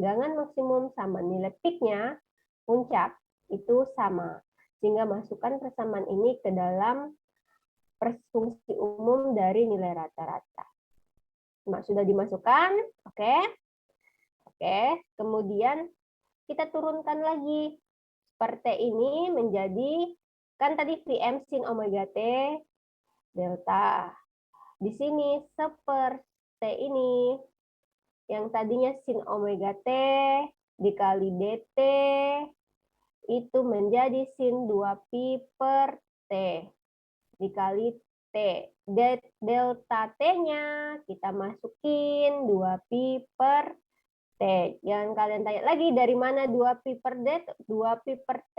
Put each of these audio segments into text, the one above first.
tegangan maksimum sama nilai peaknya, puncak, itu sama. Sehingga masukkan persamaan ini ke dalam fungsi umum dari nilai rata-rata. Sudah dimasukkan, oke? Oke, kemudian kita turunkan lagi. Per T ini menjadi, kan tadi Vm sin omega T delta. Di sini seper T ini, yang tadinya sin omega T dikali dt, itu menjadi sin 2pi per T dikali T. Delta T-nya kita masukin 2pi per T. Jangan kalian tanya lagi dari mana 2pi per D, 2pi per T.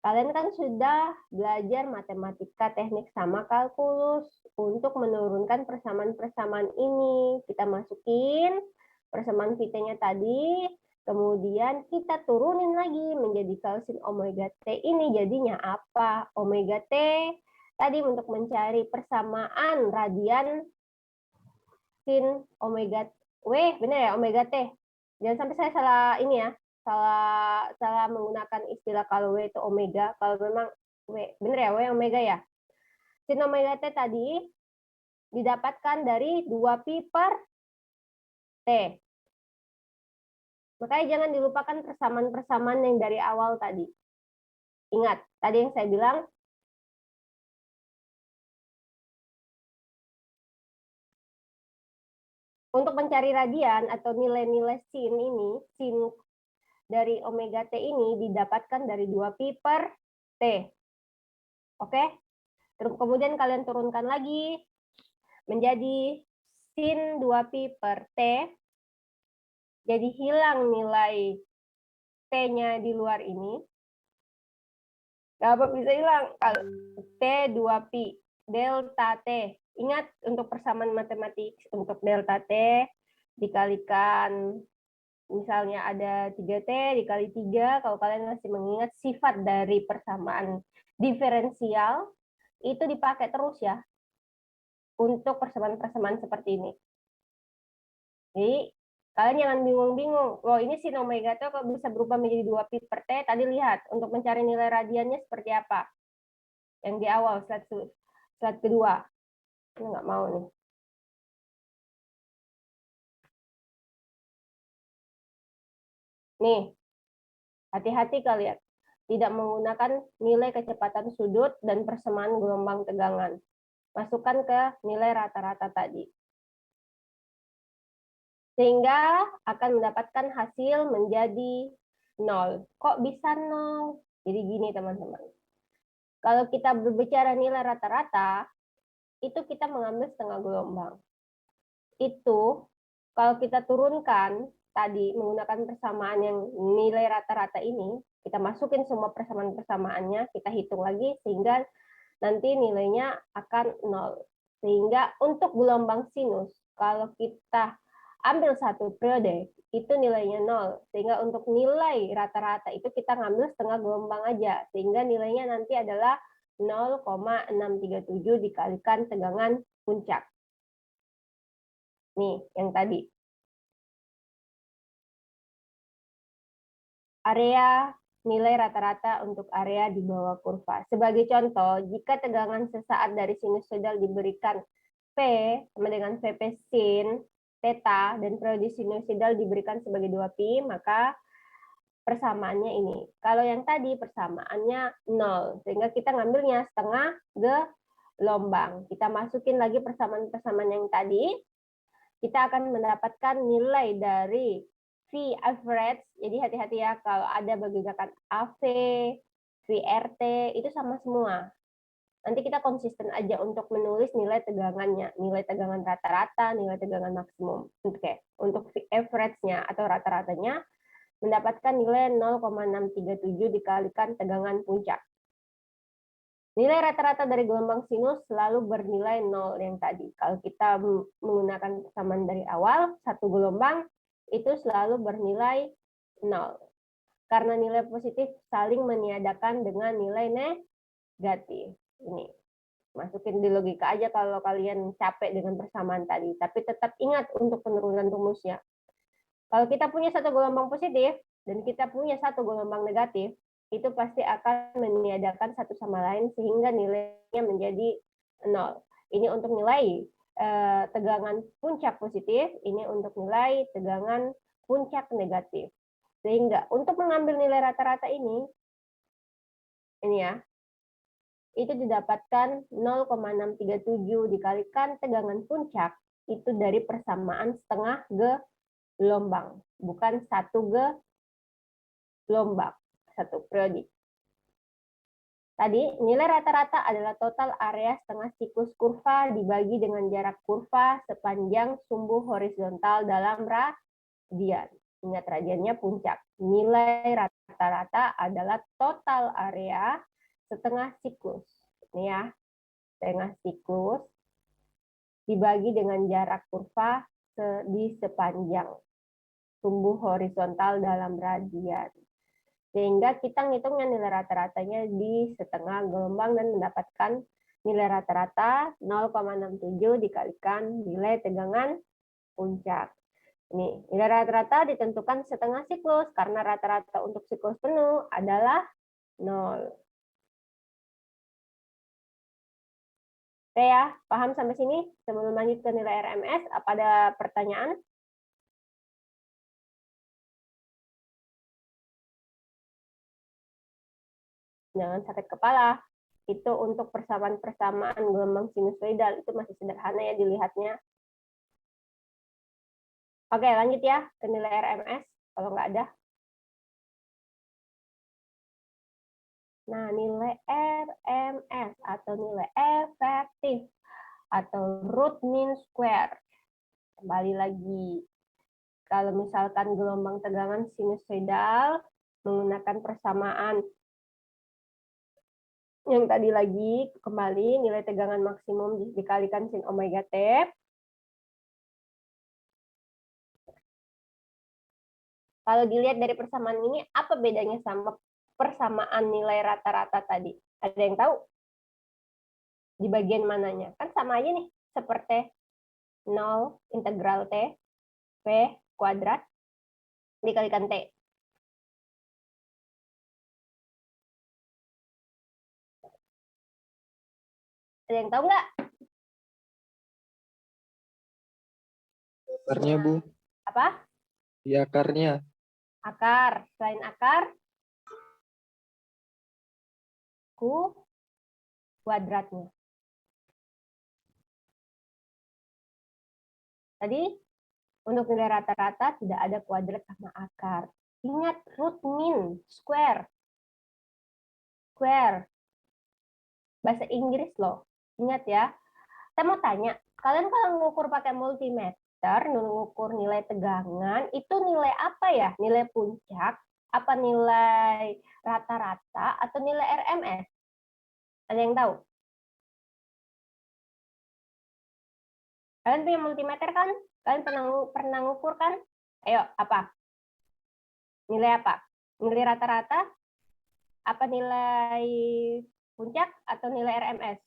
Kalian kan sudah belajar matematika teknik sama kalkulus untuk menurunkan persamaan-persamaan ini. Kita masukin persamaan VT-nya tadi, kemudian kita turunin lagi menjadi sin omega T ini jadinya apa? Omega T tadi untuk mencari persamaan radian sin omega benar ya, omega T. Jangan sampai saya salah ini ya, salah menggunakan istilah kalau W itu omega, kalau memang W, benar ya, W omega ya. Sin omega T tadi didapatkan dari 2pi per T. Makanya jangan dilupakan persamaan-persamaan yang dari awal tadi. Ingat, tadi yang saya bilang, untuk mencari radian atau nilai-nilai sin ini, sin dari omega T ini didapatkan dari 2pi per T. Oke? Terus kemudian kalian turunkan lagi menjadi sin 2pi per T. Jadi hilang nilai T-nya di luar ini. Dapat bisa hilang. T 2pi delta T. Ingat untuk persamaan matematik, untuk delta T dikalikan, misalnya ada 3T dikali 3, kalau kalian masih mengingat sifat dari persamaan diferensial, itu dipakai terus ya, untuk persamaan-persamaan seperti ini. Jadi, kalian jangan bingung-bingung, loh ini sin omega T kok bisa berubah menjadi 2pi per T, tadi lihat, untuk mencari nilai radiannya seperti apa. Yang di awal, slide kedua. Ini nggak mau nih. Nih, hati-hati kalian. Tidak menggunakan nilai kecepatan sudut dan persamaan gelombang tegangan. Masukkan ke nilai rata-rata tadi. Sehingga akan mendapatkan hasil menjadi 0. Kok bisa 0? Jadi gini teman-teman. Kalau kita berbicara nilai rata-rata, itu kita mengambil setengah gelombang. Itu kalau kita turunkan tadi menggunakan persamaan yang nilai rata-rata ini, kita masukin semua persamaan-persamaannya, kita hitung lagi sehingga nanti nilainya akan 0. Sehingga untuk gelombang sinus, kalau kita ambil satu periode, itu nilainya 0. Sehingga untuk nilai rata-rata itu kita ngambil setengah gelombang aja. Sehingga nilainya nanti adalah 0,637 dikalikan tegangan puncak. Nih, yang tadi. Area nilai rata-rata untuk area di bawah kurva. Sebagai contoh, jika tegangan sesaat dari sinusoidal diberikan P sama dengan VP sin theta dan periode sinusoidal diberikan sebagai 2pi, maka persamaannya ini. Kalau yang tadi persamaannya 0, sehingga kita ngambilnya setengah gelombang. Kita masukin lagi persamaan-persamaan yang tadi, kita akan mendapatkan nilai dari V average. Jadi hati-hati ya kalau ada bagaimana AV, VRT, itu sama semua. Nanti kita konsisten aja untuk menulis nilai tegangannya, nilai tegangan rata-rata, nilai tegangan maksimum. Oke, untuk average-nya atau rata-ratanya mendapatkan nilai 0,637 dikalikan tegangan puncak. Nilai rata-rata dari gelombang sinus selalu bernilai 0 yang tadi. Kalau kita menggunakan persamaan dari awal, satu gelombang itu selalu bernilai 0. Karena nilai positif saling meniadakan dengan nilai negatif. Ini masukin di logika aja kalau kalian capek dengan persamaan tadi. Tapi tetap ingat untuk penurunan rumusnya. Kalau kita punya satu gelombang positif dan kita punya satu gelombang negatif, itu pasti akan meniadakan satu sama lain sehingga nilainya menjadi 0. Ini untuk nilai tegangan puncak positif, ini untuk nilai tegangan puncak negatif. Sehingga untuk mengambil nilai rata-rata ini ya, itu didapatkan 0,637 dikalikan tegangan puncak, itu dari persamaan setengah gelombang, bukan satu gelombang, satu periodik. Tadi, nilai rata-rata adalah total area setengah siklus kurva dibagi dengan jarak kurva sepanjang sumbu horizontal dalam radian. Ingat, radiannya puncak. Nilai rata-rata adalah total area setengah siklus. Ini ya, setengah siklus dibagi dengan jarak kurva di sepanjang sumbu horizontal dalam radian. Sehingga kita ngitungnya nilai rata-ratanya di setengah gelombang dan mendapatkan nilai rata-rata 0,67 dikalikan nilai tegangan puncak. Ini nilai rata-rata ditentukan setengah siklus karena rata-rata untuk siklus penuh adalah 0. Oke ya, paham sampai sini? Sebelum lanjut ke nilai RMS, apa ada pertanyaan? Jangan sakit kepala. Itu untuk persamaan-persamaan gelombang sinusoidal. Itu masih sederhana ya dilihatnya. Oke, lanjut ya ke nilai RMS. Kalau nggak ada. Nah, nilai RMS atau nilai efektif atau root mean square. Kembali lagi. Kalau misalkan gelombang tegangan sinusoidal menggunakan persamaan yang tadi lagi, kembali nilai tegangan maksimum dikalikan sin omega T. Kalau dilihat dari persamaan ini, apa bedanya sama persamaan nilai rata-rata tadi? Ada yang tahu? Di bagian mananya? Kan sama aja nih, seperti 0 integral T, P kuadrat, dikalikan T. Ada yang tahu nggak? Akarnya, Bu. Apa? Di akarnya. Akar. Selain akar, kuadratnya. Tadi, untuk nilai rata-rata tidak ada kuadrat sama akar. Ingat root mean square. Square. Bahasa Inggris loh. Ingat ya. Saya mau tanya, kalian kalau mengukur pakai multimeter, mengukur nilai tegangan, itu nilai apa ya? Nilai puncak, apa nilai rata-rata, atau nilai RMS? Ada yang tahu? Kalian punya multimeter kan? Kalian pernah ngukur kan? Ayo, apa? Nilai apa? Nilai rata-rata? Apa nilai puncak? Atau nilai RMS?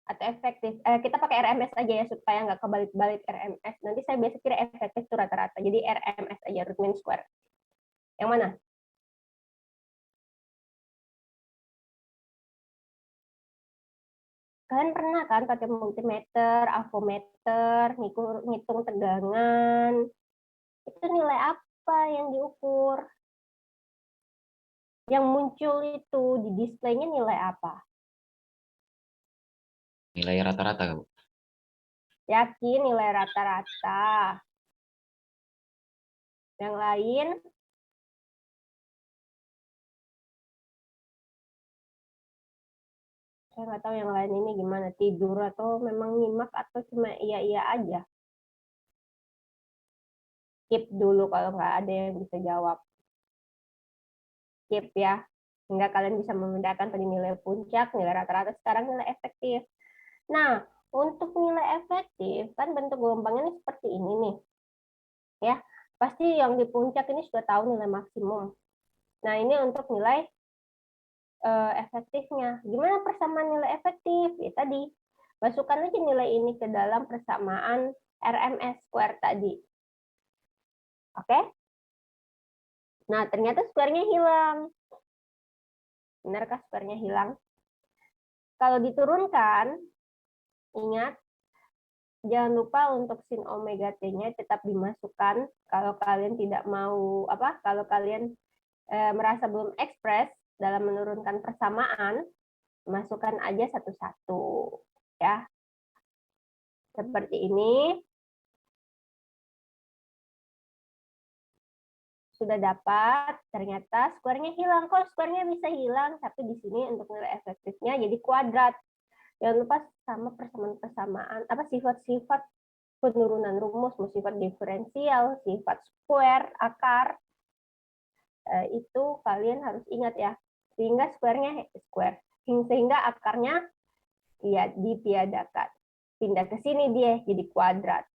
Atau efektif? Kita pakai RMS aja ya, supaya nggak kebalik-balik RMS. Nanti saya biasa kira efektif itu rata-rata. Jadi RMS aja, root mean square. Yang mana? Kalian pernah kan pakai multimeter, avometer, ngitung tegangan. Itu nilai apa yang diukur? Yang muncul itu di displaynya nilai apa? Nilai rata-rata, Bu. Yakin nilai rata-rata. Yang lain? Saya nggak tahu yang lain ini gimana, tidur atau memang nyimak atau cuma iya-iya aja. Skip dulu kalau nggak ada yang bisa jawab. Skip ya, sehingga kalian bisa membedakan tadi nilai puncak, nilai rata-rata, sekarang nilai efektif. Nah, untuk nilai efektif, kan bentuk gelombangnya ini seperti ini nih. Ya, pasti yang di puncak ini sudah tahu nilai maksimum. Nah, ini untuk nilai efektifnya. Gimana persamaan nilai efektif? Ya tadi, masukkan aja nilai ini ke dalam persamaan RMS square tadi. Oke? Nah, ternyata square-nya hilang. Benarkah square-nya hilang? Kalau diturunkan, ingat, jangan lupa untuk sin omega t-nya tetap dimasukkan. Kalau kalian tidak mau, kalau kalian merasa belum ekspres dalam menurunkan persamaan, masukkan aja satu-satu. Ya, seperti ini. Sudah dapat, ternyata square-nya hilang. Kok square-nya bisa hilang? Tapi di sini untuk nilai efektifnya jadi kuadrat. Jangan lupa sama persamaan-persamaan, sifat-sifat penurunan rumus, sifat diferensial, sifat square, akar, itu kalian harus ingat ya. Sehingga sehingga akarnya ya ditiadakan. Pindah ke sini dia jadi kuadrat.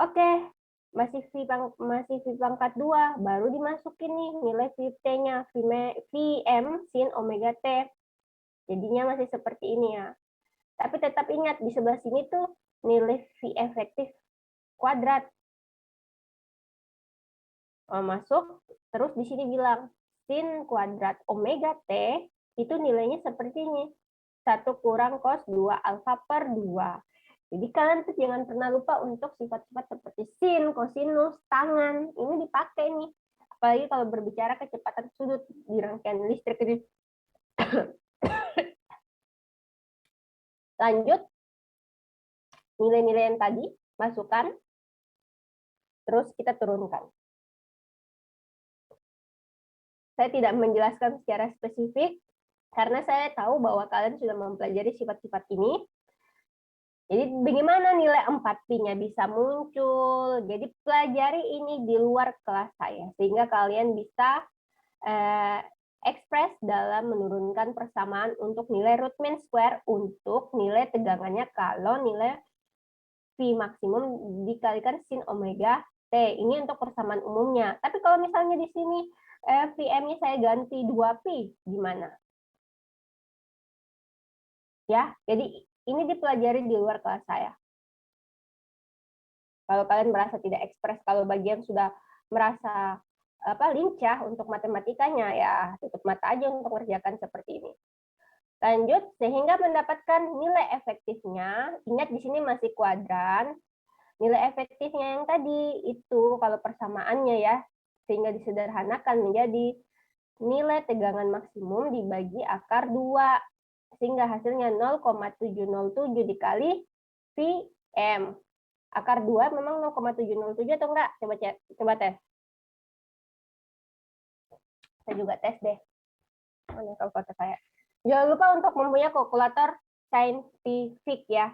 Oke, masih V pangkat 2, baru dimasukin nih nilai T-nya, Vm sin omega T. Jadinya masih seperti ini ya. Tapi tetap ingat, di sebelah sini tuh nilai V efektif kuadrat. Masuk, terus di sini bilang, sin kuadrat omega T itu nilainya seperti ini. 1 kurang cos 2 alfa per 2. Jadi kalian tuh jangan pernah lupa untuk sifat-sifat seperti sin, kosinus, tangan. Ini dipakai nih. Apalagi kalau berbicara kecepatan sudut di rangkaian listrik. Lanjut. Nilai-nilai yang tadi, masukkan. Terus kita turunkan. Saya tidak menjelaskan secara spesifik, karena saya tahu bahwa kalian sudah mempelajari sifat-sifat ini. Jadi bagaimana nilai 4Pi-nya bisa muncul? Jadi pelajari ini di luar kelas saya, sehingga kalian bisa ekspres dalam menurunkan persamaan untuk nilai root mean square untuk nilai tegangannya kalau nilai V maksimum dikalikan sin omega T. Ini untuk persamaan umumnya. Tapi kalau misalnya di sini Vm-nya saya ganti 2Pi, gimana? Ya, jadi ini dipelajari di luar kelas saya. Kalau kalian merasa tidak ekspres, kalau bagian sudah merasa lincah untuk matematikanya, ya tutup mata aja untuk mengerjakan seperti ini. Lanjut, sehingga mendapatkan nilai efektifnya, ingat di sini masih kuadran, nilai efektifnya yang tadi itu kalau persamaannya ya, sehingga disederhanakan menjadi nilai tegangan maksimum dibagi akar 2, sehingga hasilnya 0,707 dikali Vm. Akar 2 memang 0,707 atau enggak? Coba tes. Saya juga tes deh. Mana kalkulator saya? Jangan lupa untuk mempunyai kalkulator saintifik ya.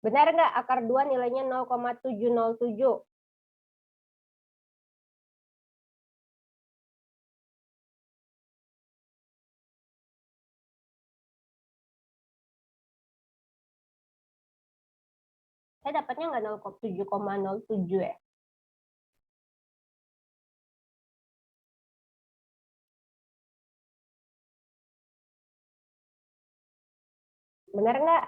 Benar nggak akar 2 nilainya 0,707? Saya dapatnya nggak 0,7,07 ya? Benar nggak?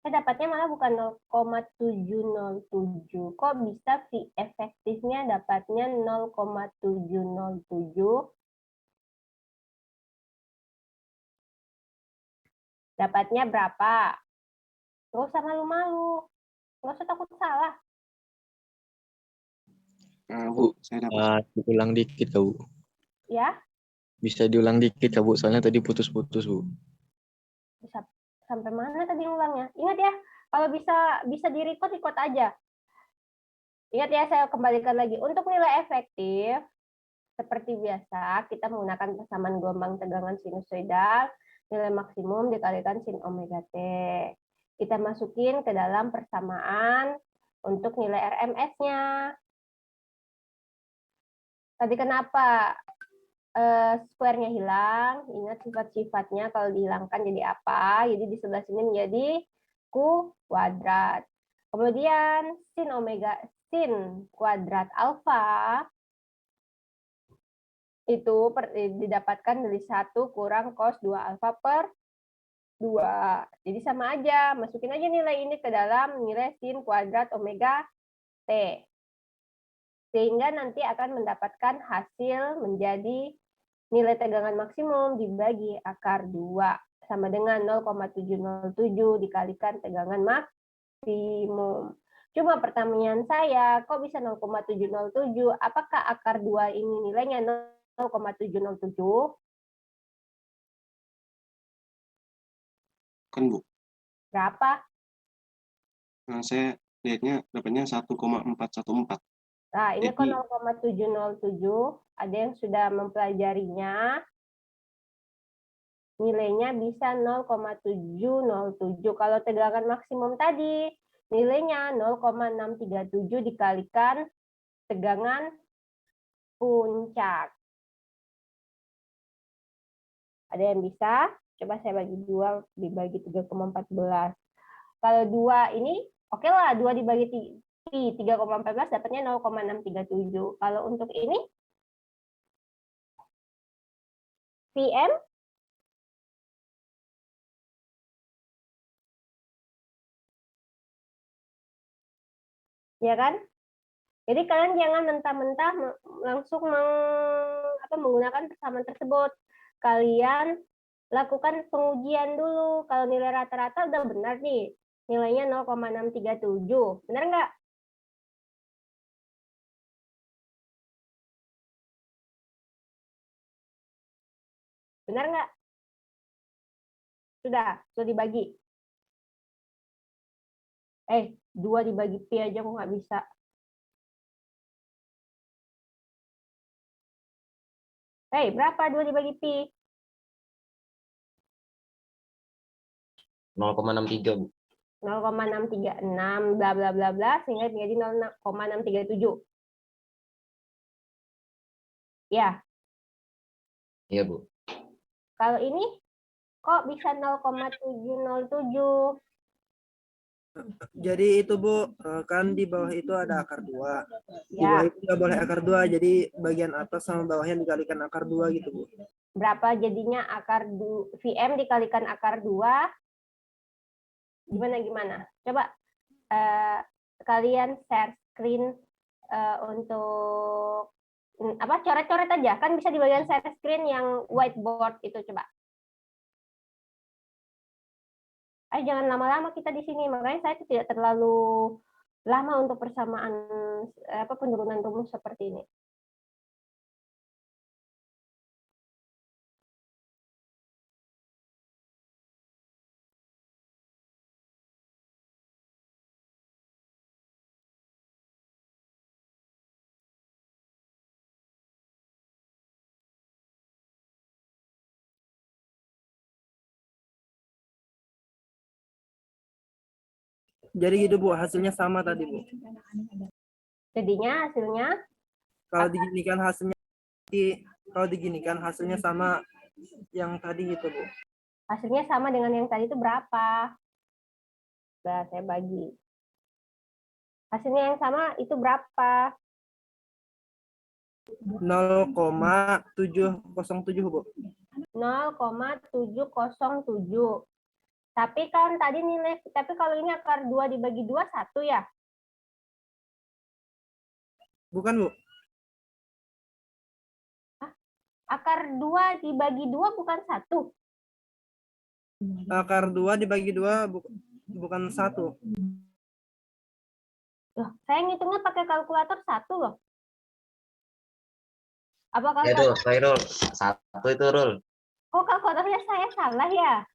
Saya dapatnya malah bukan 0,707. Kok bisa V efektifnya dapatnya 0,707? Dapatnya berapa? Nggak usah malu-malu. Nggak usah takut salah. Bu, saya dapat. Diulang dikit, Kak, Bu. Ya? Bisa diulang dikit, Kak, Bu. Soalnya tadi putus-putus, Bu. Bisa sampai mana tadi ulangnya? Ingat ya, kalau bisa di-record aja. Ingat ya, saya kembalikan lagi. Untuk nilai efektif, seperti biasa, kita menggunakan persamaan gelombang tegangan sinusoidal, nilai maksimum dikalikan sin omega T. Kita masukin ke dalam persamaan untuk nilai RMS-nya. Tadi kenapa square-nya hilang? Ingat sifat-sifatnya kalau dihilangkan jadi apa? Jadi di sebelah sini menjadi kuadrat. Kemudian sin kuadrat alfa itu didapatkan dari 1 kurang cos 2 alfa per 2. Jadi sama aja, masukin aja nilai ini ke dalam nilai sin kuadrat omega T. Sehingga nanti akan mendapatkan hasil menjadi nilai tegangan maksimum dibagi akar 2. Sama dengan 0,707 dikalikan tegangan maksimum. Cuma pertanyaan saya, kok bisa 0,707? Apakah akar 2 ini nilainya 0,707? Kan, Bu. Berapa? Nah, saya lihatnya dapatnya 1,414. Nah, ini kok Jadi 0,707. Ada yang sudah mempelajarinya. Nilainya bisa 0,707. Kalau tegangan maksimum tadi, nilainya 0,637 dikalikan tegangan puncak. Ada yang bisa? Coba saya bagi 2 dibagi 3,14. Kalau 2 ini, oke lah, 2 dibagi 3,14 dapatnya 0,637. Kalau untuk ini, PM, ya kan? Jadi kalian jangan mentah-mentah langsung menggunakan persamaan tersebut. Kalian lakukan pengujian dulu. Kalau nilai rata-rata udah benar nih, nilainya 0,637. Benar nggak? Benar nggak? Sudah dibagi. 2 dibagi Pi aja kok nggak bisa. Berapa 2 dibagi Pi? 0,63, Bu. 0,636 bla bla bla bla sehingga menjadi 0,637. Ya, Iya, Bu. kalau ini kok bisa 0,707? Jadi itu Bu, kan di bawah itu ada akar 2. Di bawah Ya, itu nggak boleh akar 2, jadi bagian atas sama bawahnya dikalikan akar 2 gitu Bu. berapa jadinya VM dikalikan akar 2? Gimana? Coba kalian share screen untuk coret-coret aja. Kan bisa di bagian share screen yang whiteboard itu, coba. Jangan lama-lama kita di sini, makanya saya tidak terlalu lama untuk persamaan penurunan rumus seperti ini. Jadi gitu Bu, hasilnya sama tadi Bu. Jadinya hasilnya Kalau diginikan hasilnya sama yang tadi gitu Bu. hasilnya sama dengan yang tadi itu berapa? Nah, saya bagi. Hasilnya yang sama itu berapa? 0,707 Bu. 0,707. Tapi kan tadi tapi kalau ini akar 2 dibagi 2, 1 ya? Bukan Bu. Akar 2 dibagi 2 bukan 1. Akar 2 dibagi 2 bukan 1. Loh, saya ngitungnya pakai kalkulator 1 loh. Apakah Ya, Rul. Rul. 1 itu, Rul. kok kalkulatornya saya salah ya?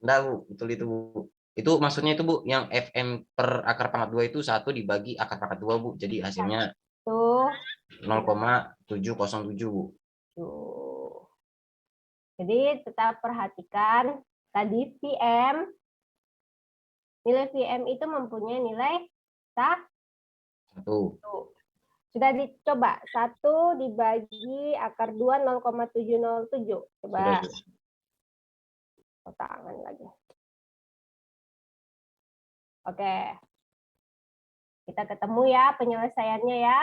Enggak, Bu. Betul itu, Bu. Itu maksudnya itu, Bu, yang FM per akar pangkat 2 itu 1 dibagi akar pangkat 2, Bu. Jadi hasilnya Tuh. 0,707, Bu. Tuh. Jadi tetap perhatikan tadi VM. Nilai VM itu mempunyai nilai 1. 1. Sudah dicoba. 1 dibagi akar 2 0,707. Coba. Tangan lagi. Oke. Kita ketemu ya penyelesaiannya ya.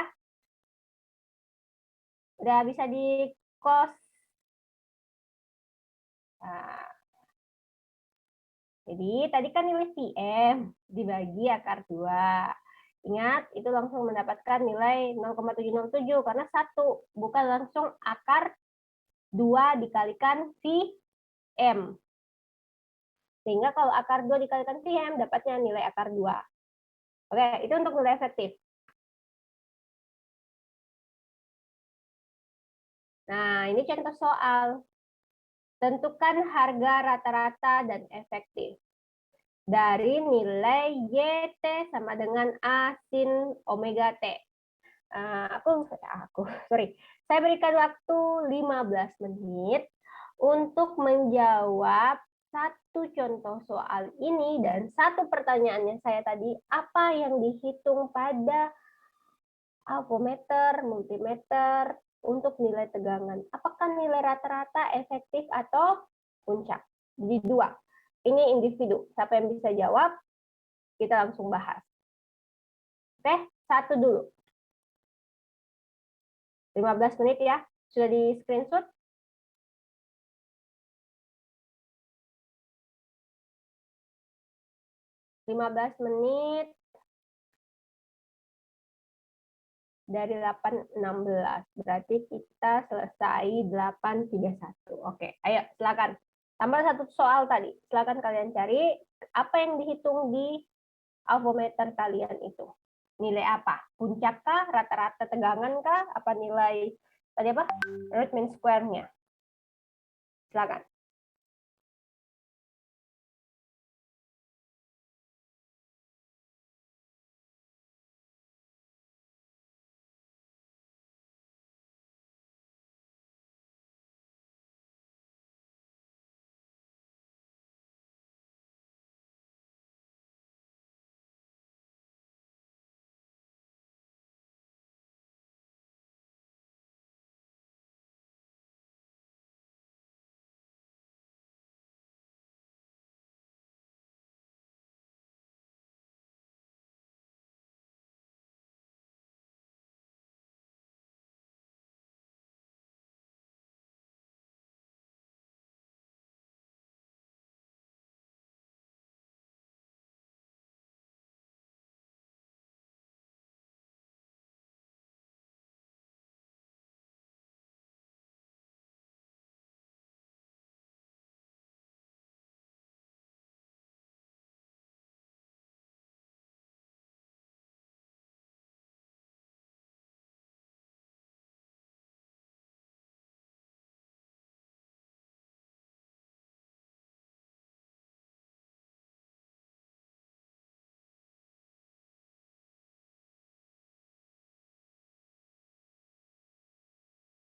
Udah bisa di close. Nah, Jadi tadi kan nilai Pm dibagi akar 2. Ingat, itu langsung mendapatkan nilai 0,707 karena 1, bukan langsung akar 2 dikalikan Vm. Sehingga kalau akar 2 dikalikan Vm, dapatnya nilai akar 2. Oke, itu untuk nilai efektif. Nah, ini contoh soal. Tentukan harga rata-rata dan efektif dari nilai YT sama dengan A sin omega T. Saya berikan waktu 15 menit untuk menjawab satu contoh soal ini dan satu pertanyaannya saya tadi, apa yang dihitung pada avometer, multimeter untuk nilai tegangan. Apakah nilai rata-rata, efektif, atau puncak? Jadi 2. Ini individu. Siapa yang bisa jawab? Kita langsung bahas. Oke, 1 dulu. 15 menit ya. Sudah di screenshot? menit dari 8.16. Berarti kita selesai 8.31. Oke, ayo silakan. Tambah satu soal tadi. Silakan kalian cari apa yang dihitung di avometer kalian itu. Nilai apa? Puncak kah? Rata-rata tegangan kah? Apa nilai tadi apa? Root mean square-nya. Silakan.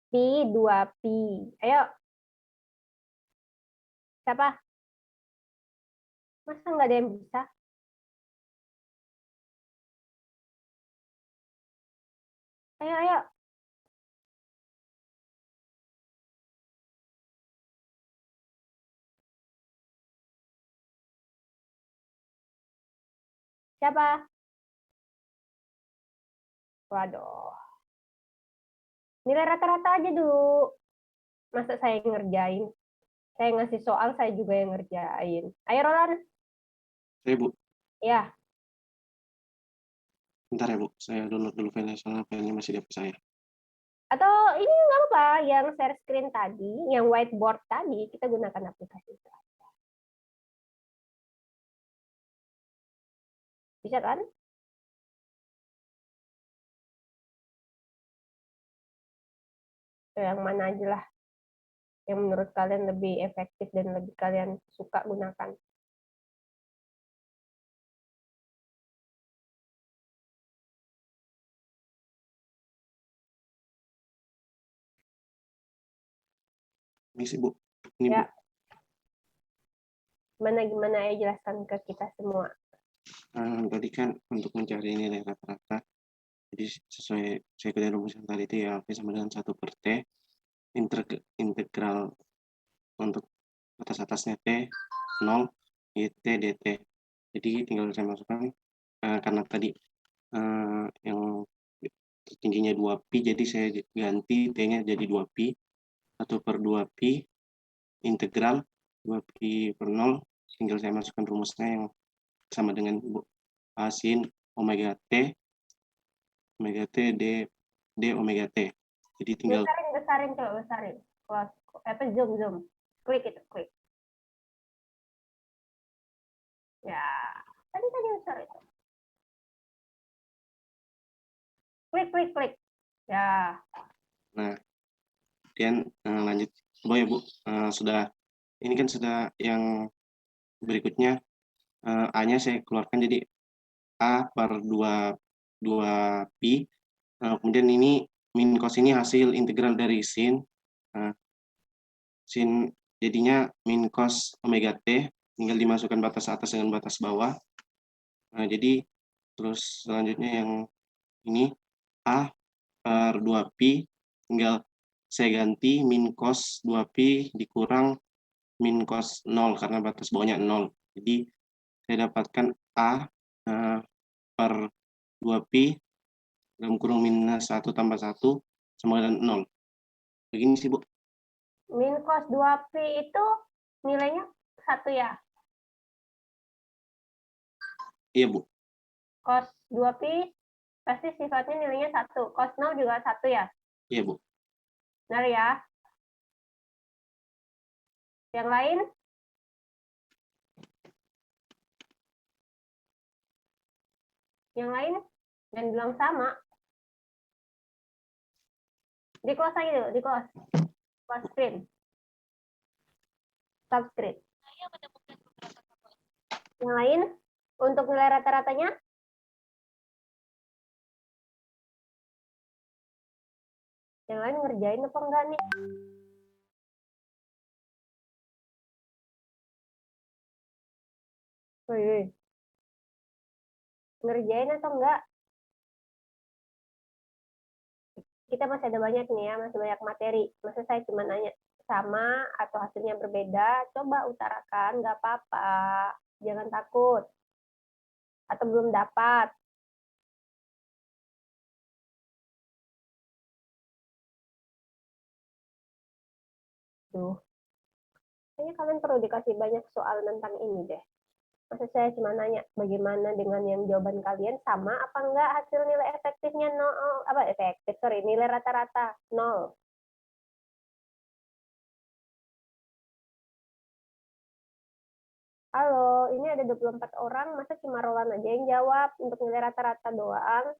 Pi 2Pi. Ayo. Siapa? Masa nggak ada yang bisa? Ayo, ayo. Siapa? Waduh. Nilai rata-rata aja dulu. Masa saya ngerjain? Saya ngasih soal, saya juga yang ngerjain. Ayo, Roland. Saya, Bu. Ya. Bentar ya, Bu. Saya download dulu filenya, soalnya filenya masih di HP saya. Atau ini nggak apa-apa, yang share screen tadi, yang whiteboard tadi, kita gunakan aplikasi itu. Bisa kan? Yang mana aja lah. Yang menurut kalian lebih efektif dan lebih kalian suka gunakan. Ini sih, Bu. Ini, Ya. Bu. Gimana ya, jelaskan ke kita semua. Tadi kan untuk mencari nilai rata-rata, jadi sesuai saya kira rumus yang tadi itu ya P sama dengan 1/T integral untuk atas-atasnya T 0 YT DT. Jadi tinggal saya masukkan karena tadi yang tingginya 2pi, jadi saya ganti T-nya jadi 2pi, 1/2pi integral 2pi per 0 tinggal saya masukkan rumusnya yang sama dengan A sin omega T D omega T. Jadi tinggal Besarin, coba besarin. Close, zoom. Klik itu, klik. Ya, tadi besar itu. Klik. Ya. Nah, kemudian lanjut. Ya, Bu. Sudah, ini kan sudah yang berikutnya, A-nya saya keluarkan jadi A per 2 pi. Kemudian ini min cos ini hasil integral dari sin. Sin jadinya min cos omega T, tinggal dimasukkan batas atas dengan batas bawah. Jadi terus selanjutnya yang ini A per 2 pi, tinggal saya ganti min cos 2 pi dikurang min cos 0 karena batas bawahnya 0. Jadi saya dapatkan A per 2 pi dalam kurung minus 1 tambah 1 sama dengan 0. Begini sih, Bu. Min cos 2pi itu nilainya 1 ya? Iya, Bu. Cos 2pi pasti sifatnya nilainya 1. Cos 0 juga 1 ya? Iya, Bu. Benar ya? Yang lain? Yang lain? Dan bilang sama. Di close aja dulu, di close. Close screen. Stop screen. Yang lain? Untuk nilai rata-ratanya? Yang lain ngerjain apa enggak nih? Wih. Ngerjain atau enggak? Kita masih ada banyak nih ya, masih banyak materi. Masa saya cuma nanya sama atau hasilnya berbeda, coba utarakan, nggak apa-apa. Jangan takut. Atau belum dapat. Tuh. Kayaknya kalian perlu dikasih banyak soal tentang ini deh. Masa saya cuma nanya bagaimana dengan yang jawaban kalian sama apa enggak hasil nilai efektifnya nilai rata-rata 0. Halo, ini ada 24 orang, masa cuma Roland aja yang jawab untuk nilai rata-rata doang?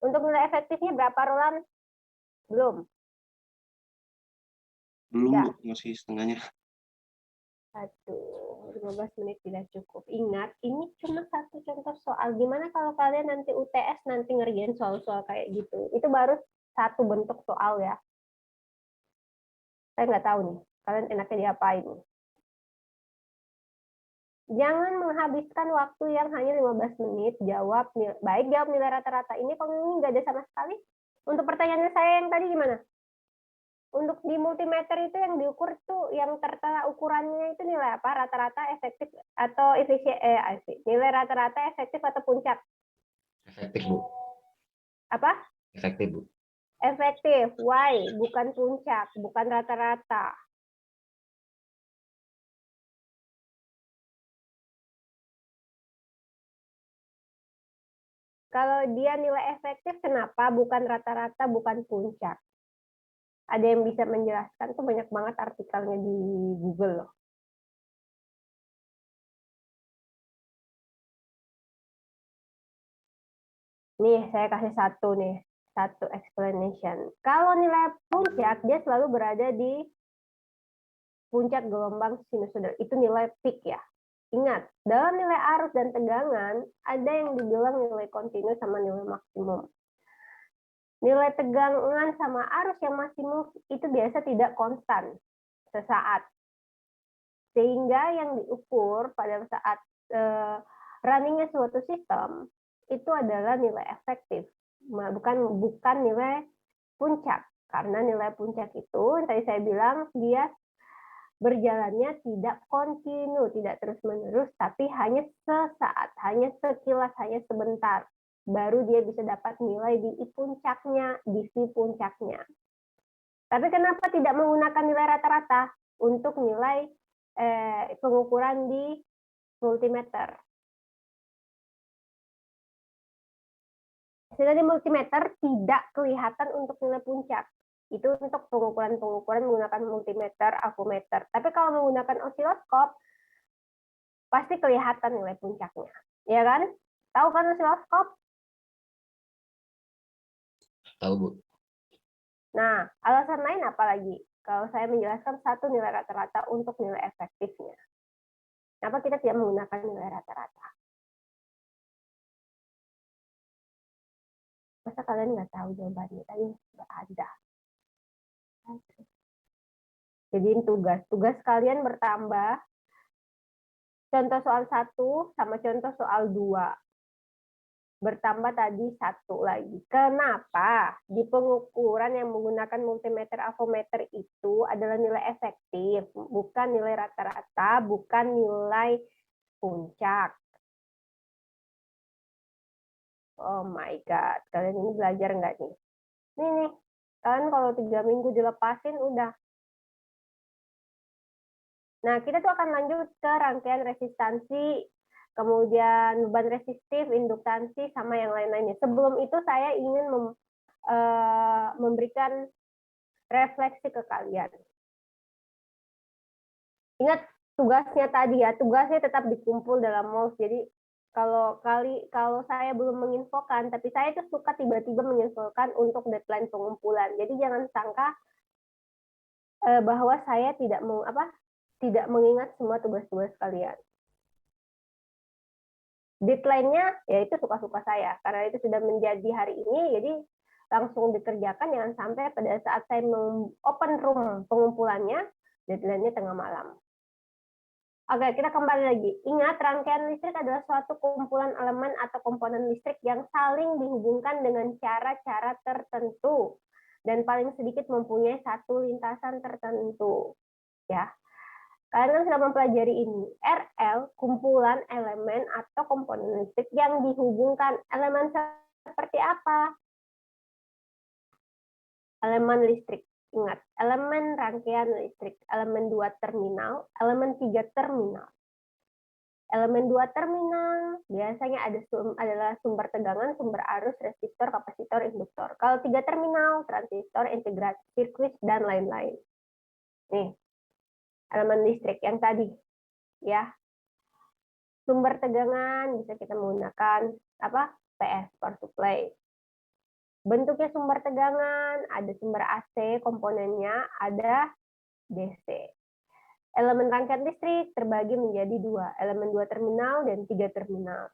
Untuk nilai efektifnya berapa, Roland? Belum. Belum, Ya. Bu. Masih setengahnya. Aduh, 15 menit tidak cukup. Ingat, ini cuma satu contoh soal. Gimana kalau kalian nanti UTS nanti ngerjain soal-soal kayak gitu? Itu baru satu bentuk soal ya. Saya nggak tahu nih, kalian enaknya diapain. Jangan menghabiskan waktu yang hanya 15 menit jawab nilai rata-rata. Ini kalau ini nggak ada sama sekali. Untuk pertanyaan saya yang tadi gimana? Untuk di multimeter itu yang diukur tuh yang tertera ukurannya itu nilai apa? Rata-rata efektif atau nilai rata-rata efektif atau puncak? Efektif, Bu. Apa? Efektif, Bu. Efektif. Why? Bukan puncak, bukan rata-rata. Kalau dia nilai efektif, kenapa bukan rata-rata, bukan puncak? Ada yang bisa menjelaskan? Tuh banyak banget artikelnya di Google loh. Nih, saya kasih satu explanation. Kalau nilai puncak, dia selalu berada di puncak gelombang sinusoidal. Itu nilai peak ya. Ingat, dalam nilai arus dan tegangan, ada yang dibilang nilai kontinu sama nilai maksimum. Nilai tegangan sama arus yang maksimum itu biasa tidak konstan sesaat. Sehingga yang diukur pada saat runningnya suatu sistem itu adalah nilai efektif, bukan nilai puncak. Karena nilai puncak itu, yang tadi saya bilang, dia berjalannya tidak kontinu, tidak terus-menerus, tapi hanya sesaat, hanya sekilas, hanya sebentar. Baru dia bisa dapat nilai di puncaknya, di si puncaknya. Tapi kenapa tidak menggunakan nilai rata-rata untuk nilai pengukuran di multimeter? Sehingga di multimeter tidak kelihatan untuk nilai puncak. Itu untuk pengukuran-pengukuran menggunakan multimeter, avometer. Tapi kalau menggunakan osiloskop, pasti kelihatan nilai puncaknya. Ya kan? Tahu kan osiloskop? Tahu, Bu. Nah, alasan lain apa lagi? Kalau saya menjelaskan satu nilai rata-rata untuk nilai efektifnya. Kenapa kita tidak menggunakan nilai rata-rata? Masa kalian nggak tahu jawabannya? Tadi nggak ada. Jadiin tugas. Tugas kalian bertambah. Contoh soal 1 sama contoh soal 2. Bertambah tadi 1 lagi. Kenapa? Di pengukuran yang menggunakan multimeter avometer itu adalah nilai efektif, bukan nilai rata-rata, bukan nilai puncak. Oh my God, kalian ini belajar nggak nih? Nih, kalian kalau 3 minggu dilepasin udah. Nah, kita tuh akan lanjut ke rangkaian resistansi, kemudian beban resistif, induktansi, sama yang lain-lainnya. Sebelum itu saya ingin memberikan refleksi ke kalian. Ingat tugasnya tadi ya, tugasnya tetap dikumpul dalam MOLS. Jadi kalau saya belum menginfokan, tapi saya itu suka tiba-tiba menginfokan untuk deadline pengumpulan. Jadi jangan sangka bahwa saya tidak mengingat semua tugas-tugas kalian. Deadline-nya ya itu suka-suka saya, karena itu sudah menjadi hari ini, jadi langsung dikerjakan, jangan sampai pada saat saya open room pengumpulannya, deadline-nya tengah malam. Oke, kita kembali lagi. Ingat, rangkaian listrik adalah suatu kumpulan elemen atau komponen listrik yang saling dihubungkan dengan cara-cara tertentu, dan paling sedikit mempunyai satu lintasan tertentu. Ya. Kalian sudah mempelajari ini. RL, kumpulan elemen atau komponen listrik yang dihubungkan. Elemen seperti apa? Elemen listrik. Ingat, elemen rangkaian listrik. Elemen 2 terminal, elemen 3 terminal. Elemen 2 terminal biasanya adalah sumber tegangan, sumber arus, resistor, kapasitor, induktor. Kalau 3 terminal, transistor, integrasi, sirkuit, dan lain-lain. Nih, elemen listrik yang tadi, ya. Sumber tegangan bisa kita menggunakan PS, power supply. Bentuknya sumber tegangan, ada sumber AC komponennya, ada DC. Elemen rangkaian listrik terbagi menjadi 2, elemen 2 terminal dan 3 terminal.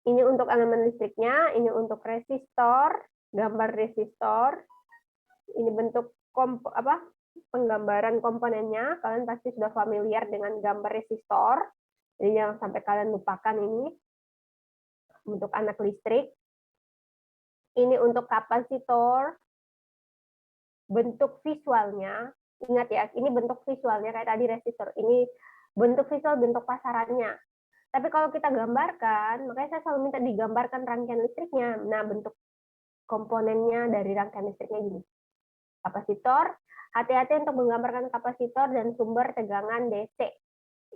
Ini untuk elemen listriknya, ini untuk resistor, gambar resistor. Ini bentuk penggambaran komponennya. Kalian pasti sudah familiar dengan gambar resistor. Jadi jangan sampai kalian lupakan ini. Untuk anak listrik. Ini untuk kapasitor. Bentuk visualnya. Ingat ya, ini bentuk visualnya kayak tadi resistor. Ini bentuk visual, bentuk pasarannya. Tapi kalau kita gambarkan, makanya saya selalu minta digambarkan rangkaian listriknya. Nah, bentuk komponennya dari rangkaian listriknya gini. Kapasitor, hati-hati untuk menggambarkan kapasitor dan sumber tegangan DC.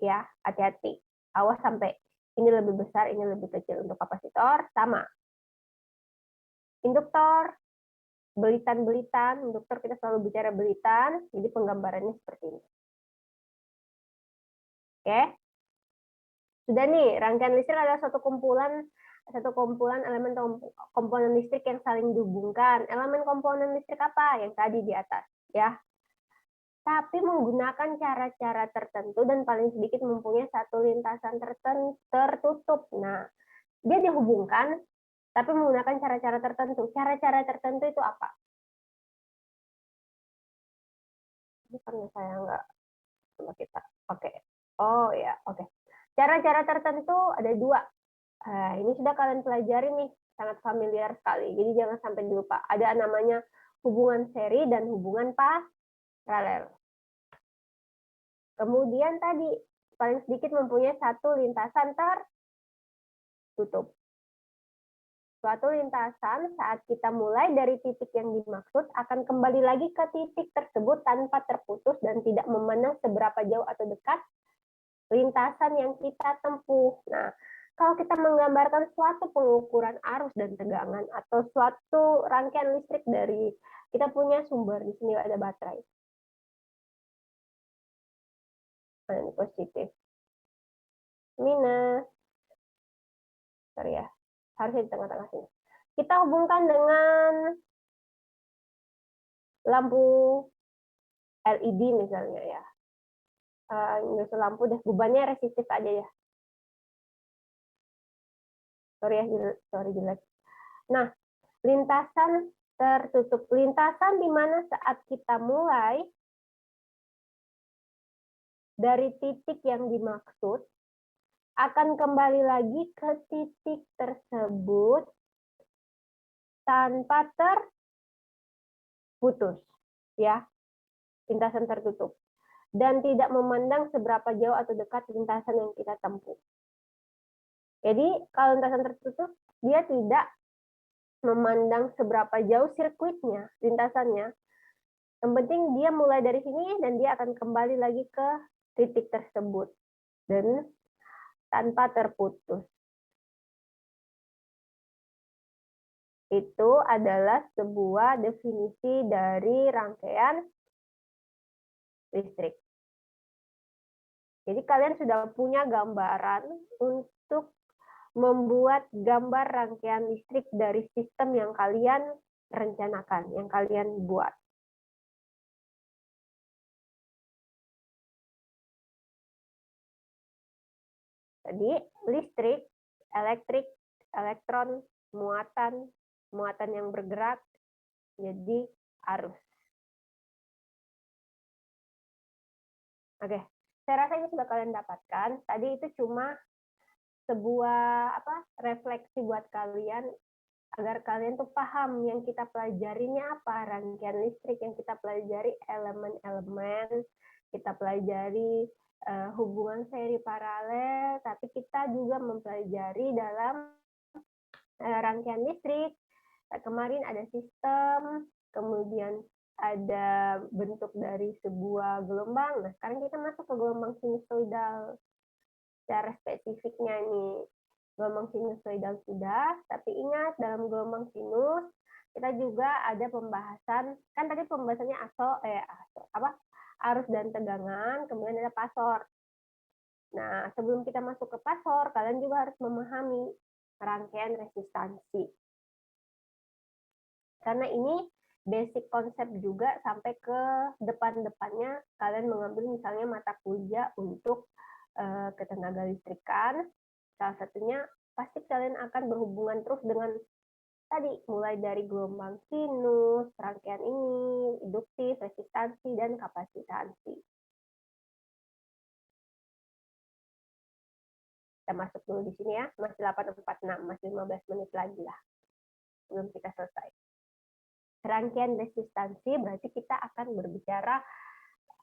Ya, hati-hati. Awas sampai ini lebih besar, ini lebih kecil. Untuk kapasitor, sama. Induktor, belitan-belitan. Induktor kita selalu bicara belitan, jadi penggambarannya seperti ini. Oke. Sudah nih, rangkaian listrik adalah satu kumpulan elemen komponen listrik yang saling dihubungkan. Elemen komponen listrik apa? Yang tadi di atas, ya. Tapi menggunakan cara-cara tertentu dan paling sedikit mempunyai satu lintasan tertutup. Nah, dia dihubungkan, tapi menggunakan cara-cara tertentu. Cara-cara tertentu itu apa? Ini karena saya nggak, coba kita pakai. Oh ya, oke. Cara-cara tertentu ada 2. Ini sudah kalian pelajari nih, sangat familiar sekali. Jadi jangan sampai dilupa. Ada namanya hubungan seri dan hubungan paralel. Kemudian tadi paling sedikit mempunyai satu lintasan tertutup. Suatu lintasan saat kita mulai dari titik yang dimaksud akan kembali lagi ke titik tersebut tanpa terputus dan tidak memandang seberapa jauh atau dekat lintasan yang kita tempuh. Nah, kalau kita menggambarkan suatu pengukuran arus dan tegangan atau suatu rangkaian listrik dari kita punya sumber, di sini ada baterai. Nah, ini positif. Minus. Sorry ya, harusnya di tengah-tengah sini. Kita hubungkan dengan lampu LED misalnya ya. Nggak usah lampu deh, bebannya resistif aja ya. Sorry ya, sorry jelek. Nah, lintasan tertutup. Lintasan di mana saat kita mulai dari titik yang dimaksud akan kembali lagi ke titik tersebut tanpa terputus, ya, lintasan tertutup, dan tidak memandang seberapa jauh atau dekat lintasan yang kita tempuh. Jadi kalau lintasan tertutup, dia tidak memandang seberapa jauh sirkuitnya, lintasannya. Yang penting dia mulai dari sini dan dia akan kembali lagi ke titik tersebut dan tanpa terputus. Itu adalah sebuah definisi dari rangkaian listrik. Jadi kalian sudah punya gambaran untuk membuat gambar rangkaian listrik dari sistem yang kalian rencanakan, yang kalian buat. Jadi listrik, elektrik, elektron, muatan yang bergerak, jadi arus. Oke, saya rasa ini sudah kalian dapatkan. Tadi itu cuma sebuah refleksi buat kalian agar kalian tuh paham yang kita pelajarinya apa, rangkaian listrik yang kita pelajari, elemen-elemen, kita pelajari hubungan seri paralel, tapi kita juga mempelajari dalam rangkaian listrik. Kemarin ada sistem, kemudian ada bentuk dari sebuah gelombang. Nah, sekarang kita masuk ke gelombang sinusoidal. Secara spesifiknya nih, gelombang sinusoidal sudah, tapi ingat dalam gelombang sinus kita juga ada pembahasan, kan tadi pembahasannya arus dan tegangan, kemudian ada pasor. Nah, sebelum kita masuk ke pasor, kalian juga harus memahami rangkaian resistansi. Karena ini basic konsep juga sampai ke depan-depannya kalian mengambil misalnya mata kuliah untuk ketenaga listrikan. Salah satunya pasti kalian akan berhubungan terus dengan tadi, mulai dari gelombang sinus, rangkaian ini, induktif, resistansi, dan kapasitansi. Kita masuk dulu di sini ya, masih 8.46, masih 15 menit lagi lah sebelum kita selesai. Rangkaian resistansi berarti kita akan berbicara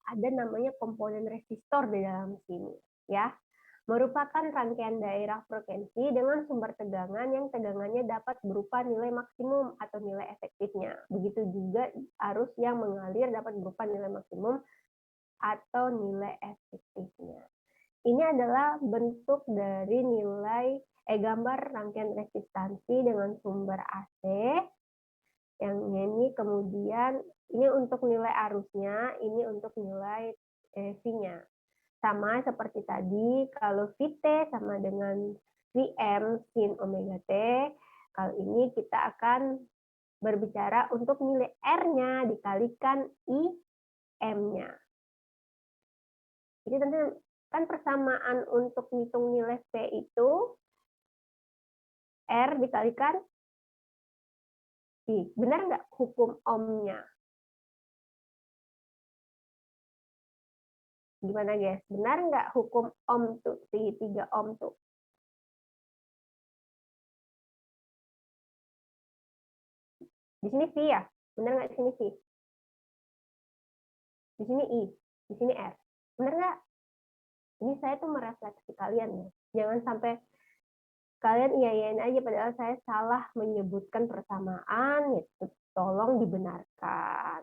ada namanya komponen resistor di dalam sini, ya. Merupakan rangkaian daerah frekuensi dengan sumber tegangan yang tegangannya dapat berupa nilai maksimum atau nilai efektifnya. Begitu juga arus yang mengalir dapat berupa nilai maksimum atau nilai efektifnya. Ini adalah bentuk dari nilai gambar rangkaian resistansi dengan sumber AC. Yang ini kemudian ini untuk nilai arusnya, ini untuk nilai V-nya. Sama seperti tadi, kalau Vt sama dengan Vm sin omega T, kali ini kita akan berbicara untuk nilai R-nya dikalikan IM-nya. Jadi tentu kan persamaan untuk menghitung nilai V itu R dikalikan I. Benar nggak hukum Ohm-nya? Gimana guys? Benar nggak hukum Ohm tuh, segitiga Ohm tuh? Di sini V ya? Benar nggak di sini V? Di sini I, di sini R. Benar nggak? Ini saya tuh merefleksi kalian ya. Jangan sampai Kalian iyain aja padahal saya salah menyebutkan persamaan, itu tolong dibenarkan.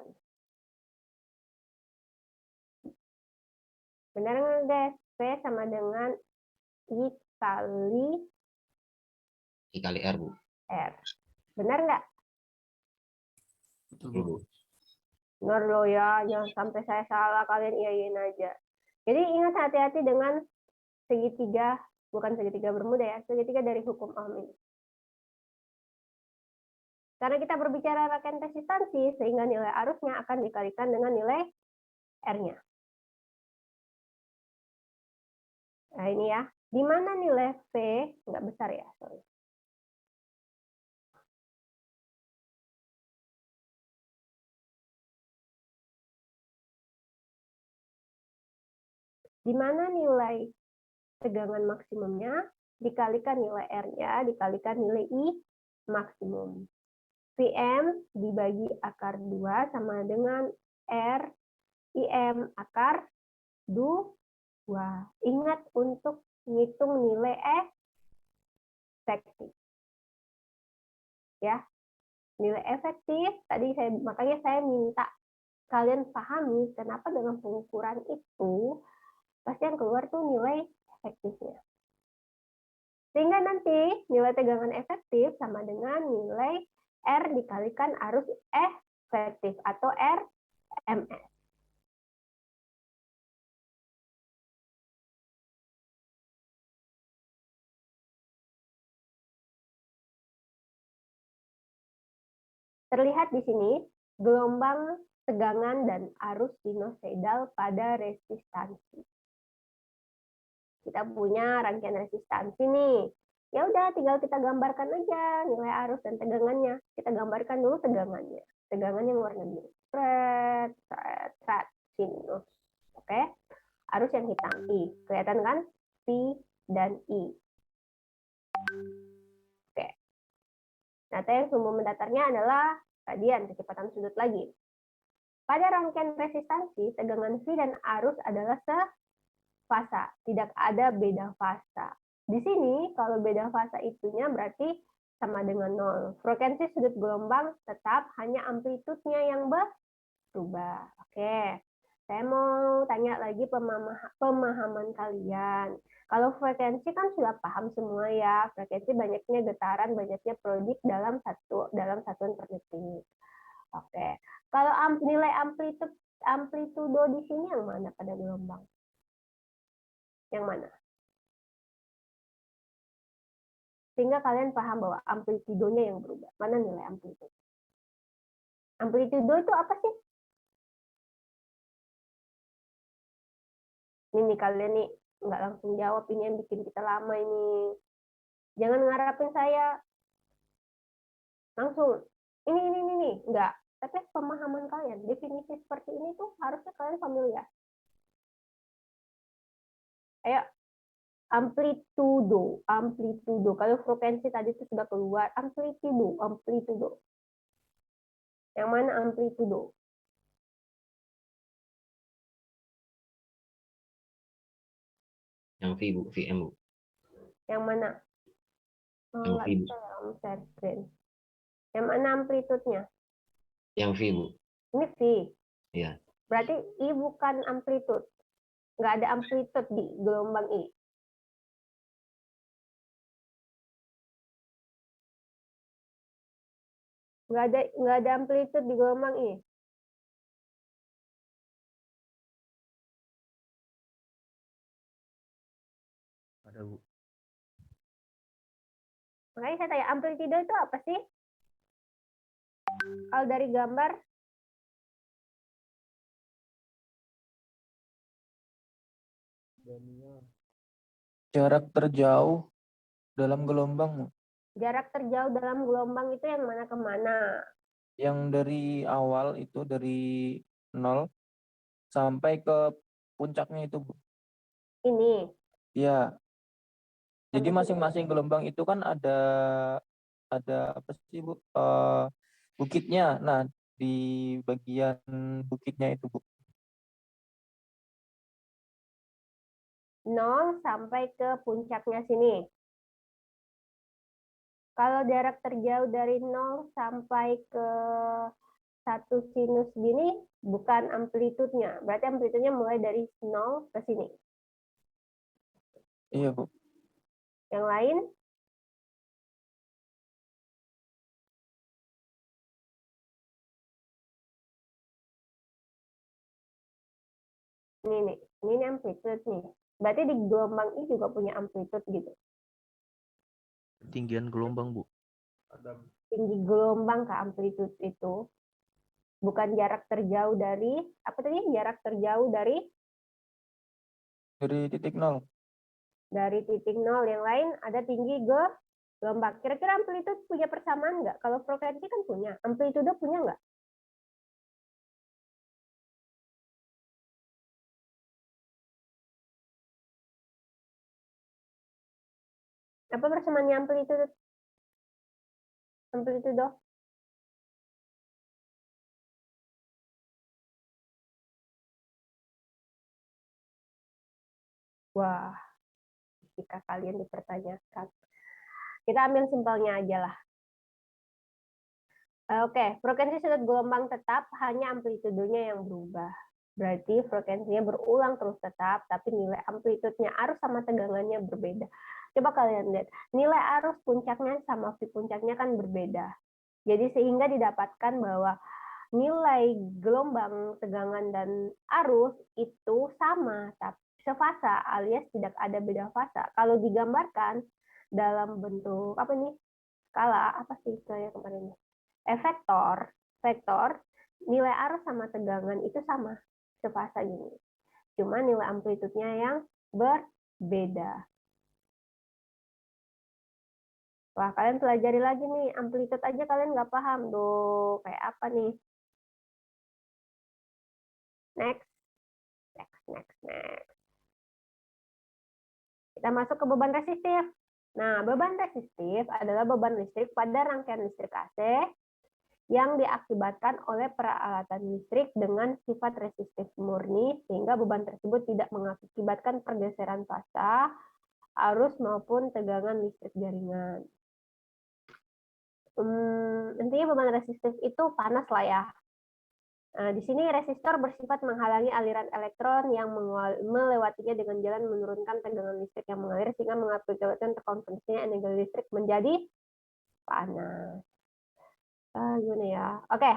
Benar nggak guys? P sama dengan I kali I kali R, Bu. R. Benar nggak? Betul, Bu. Benar loh ya, jangan sampai saya salah, kalian iyain aja. Jadi ingat hati-hati dengan segitiga, bukan segitiga bermuda ya, segitiga dari hukum Ohm ini. Karena kita berbicara rangkaian resistansi, sehingga nilai arusnya akan dikalikan dengan nilai R-nya. Nah ini ya, di mana nilai V nggak besar ya, sorry. Di mana nilai tegangan maksimumnya dikalikan nilai R-nya, dikalikan nilai I maksimum. Vm dibagi akar 2 sama dengan R IM akar 2. Ingat untuk menghitung nilai efektif. Ya, nilai efektif tadi makanya saya minta kalian pahami kenapa dengan pengukuran itu pasti yang keluar tuh nilai efektifnya. Sehingga nanti nilai tegangan efektif sama dengan nilai R dikalikan arus efektif atau RMS. Terlihat di sini gelombang, tegangan, dan arus sinusoidal pada resistansi. Kita punya rangkaian resistansi nih. Ya udah, tinggal kita gambarkan aja nilai arus dan tegangannya. Kita gambarkan dulu tegangannya. Tegangan yang warna biru. Sret, sinus. Oke. Arus yang hitam I. Kelihatan kan? P dan I. Oke. Data yang sumbu mendatarnya adalah radian, kecepatan sudut lagi. Pada rangkaian resistansi, tegangan V dan arus adalah sefasa, tidak ada beda fasa. Di sini, kalau beda fasa itunya berarti sama dengan 0. Frekuensi sudut gelombang tetap, hanya amplitudenya yang berubah. Oke, saya mau tanya lagi pemahaman kalian. Kalau frekuensi kan sudah paham semua ya, frekuensi banyaknya getaran, banyaknya prodik dalam satuan per detik. Oke, kalau nilai amplitudo di sini yang mana pada gelombang? Yang mana? Sehingga kalian paham bahwa amplitudonya yang berubah. Mana nilai amplitudo? Amplitudo itu apa sih? Ini kalian nih nggak langsung jawab, ini yang bikin kita lama ini. Jangan ngarapin saya langsung ini enggak, tapi pemahaman kalian definisi seperti ini tuh harusnya kalian familiar. Ayo, amplitudo. Kalau frekuensi tadi itu sudah keluar, amplitudo. Yang mana amplitudo? Yang V, Bu. VM, Bu. Yang mana? Oh, Yang nggak V, Bu. bisa share screen. Yang mana amplitudenya? Yang V, Bu. Ini V. Iya. Berarti I bukan amplitud. Nggak ada amplitud di gelombang I. Nggak ada amplitud di gelombang I. Ada, Bu. Makanya saya tanya, amplitudo itu apa sih? Kalau dari gambar, Jarak terjauh dalam gelombang jarak terjauh dalam gelombang itu yang mana ke mana? yang dari awal itu dari 0 sampai ke puncaknya itu, Bu. Ini. Ya, jadi Sampai masing-masing gelombang itu kan ada apa sih, Bu? Bukitnya. Nah, di bagian bukitnya itu, Bu. 0 sampai ke puncaknya sini. Kalau jarak terjauh dari 0 sampai ke 1 sinus gini bukan amplitudenya. Berarti amplitudenya mulai dari 0 ke sini. Iya, Bu. Yang lain? Ini amplitude nih. Berarti di gelombang ini juga punya amplitude gitu. Ketinggian gelombang, Bu. Tinggi gelombang ke amplitude itu bukan jarak terjauh dari apa tadi? Jarak terjauh dari Titik 0. titik 0. Yang lain ada tinggi gelombang. Kira-kira amplitude punya persamaan nggak? Kalau frekuensi kan punya. Amplitude punya nggak? Apa persamaannya amplitude? Amplitude. Wah, jika kalian dipertanyakan. Kita ambil simpelnya aja lah. Oke, frekuensi sudut gelombang tetap, hanya amplitudenya yang berubah. Berarti frekuensinya berulang terus tetap, tapi nilai amplitudenya arus sama tegangannya berbeda. Coba kalian lihat, nilai arus puncaknya sama V puncaknya kan berbeda. Jadi sehingga didapatkan bahwa nilai gelombang, tegangan, dan arus itu sama, tapi sefasa alias tidak ada beda fasa. Kalau digambarkan dalam bentuk apa nih? Skala apa sih istilahnya kemarin? Vektor, nilai arus sama tegangan itu sama, sefasa gini. Cuma nilai amplitudenya yang berbeda. Wah, kalian pelajari lagi nih, amplitude aja kalian nggak paham. Duh, kayak apa nih? Next. Kita masuk ke beban resistif. Nah, beban resistif adalah beban listrik pada rangkaian listrik AC yang diakibatkan oleh peralatan listrik dengan sifat resistif murni, sehingga beban tersebut tidak mengakibatkan pergeseran fasa, arus, maupun tegangan listrik jaringan. Intinya beban resistif itu panas lah ya. Nah, di sini resistor bersifat menghalangi aliran elektron yang melewatinya dengan jalan menurunkan tegangan listrik yang mengalir sehingga mengakibatkan terkonversinya energi listrik menjadi panas. Gimana ya? Oke,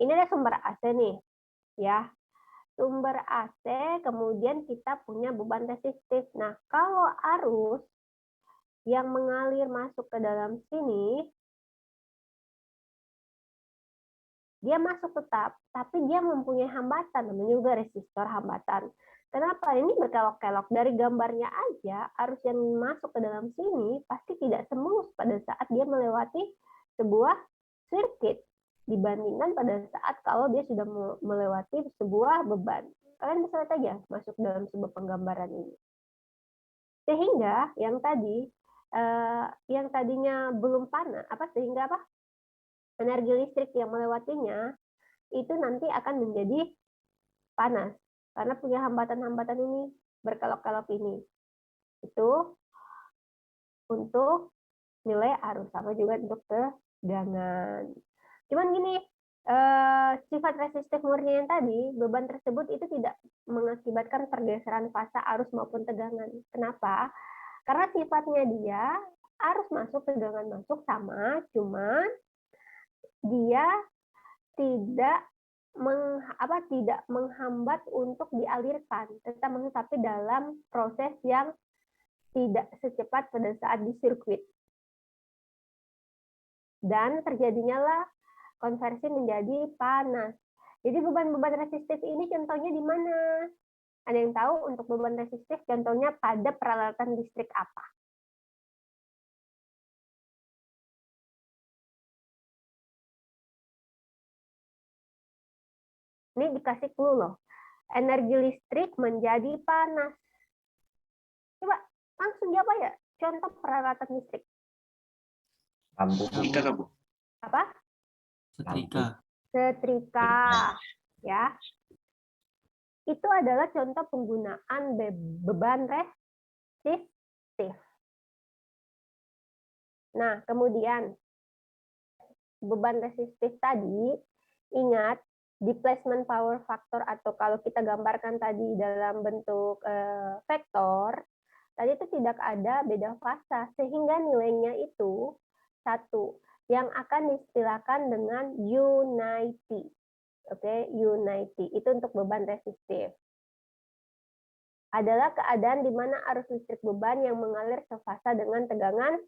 ini ada sumber AC nih, ya. Sumber AC, kemudian kita punya beban resistif. Nah, kalau arus yang mengalir masuk ke dalam sini, dia masuk tetap, tapi dia mempunyai hambatan, namanya juga resistor hambatan. Kenapa? Ini berkelok-kelok. Dari gambarnya aja, arus yang masuk ke dalam sini pasti tidak semulus pada saat dia melewati sebuah sirkuit dibandingkan pada saat kalau dia sudah melewati sebuah beban. Kalian bisa lihat aja masuk dalam sebuah penggambaran ini. Sehingga yang tadinya belum panas, sehingga energi listrik yang melewatinya itu nanti akan menjadi panas karena punya hambatan-hambatan ini, berkelok-kelok ini. Itu untuk nilai arus, sama juga untuk tegangan. Cuman gini, sifat resistif murni yang tadi, beban tersebut itu tidak mengakibatkan pergeseran fasa arus maupun tegangan. Kenapa? Karena sifatnya dia arus masuk, tegangan masuk sama, cuman dia tidak menghambat untuk dialirkan, tetapi dalam proses yang tidak secepat pada saat di sirkuit. Dan terjadinya lah konversi menjadi panas. Jadi beban-beban resistif ini contohnya di mana? Ada yang tahu untuk beban resistif contohnya pada peralatan listrik apa? Ini dikasih clue loh. Energi listrik menjadi panas. Coba langsung jawab ya. Contoh peralatan listrik. Lampu. Setrika kah, Bu? Apa? Setrika. Setrika. Ya. Itu adalah contoh penggunaan beban resistif. Nah, kemudian beban resistif tadi, ingat displacement power factor atau kalau kita gambarkan tadi dalam bentuk vektor, tadi itu tidak ada beda fasa, sehingga nilainya itu satu, yang akan diistilahkan dengan unity. Oke, unity itu untuk beban resistif. Adalah keadaan di mana arus listrik beban yang mengalir sefasa dengan tegangan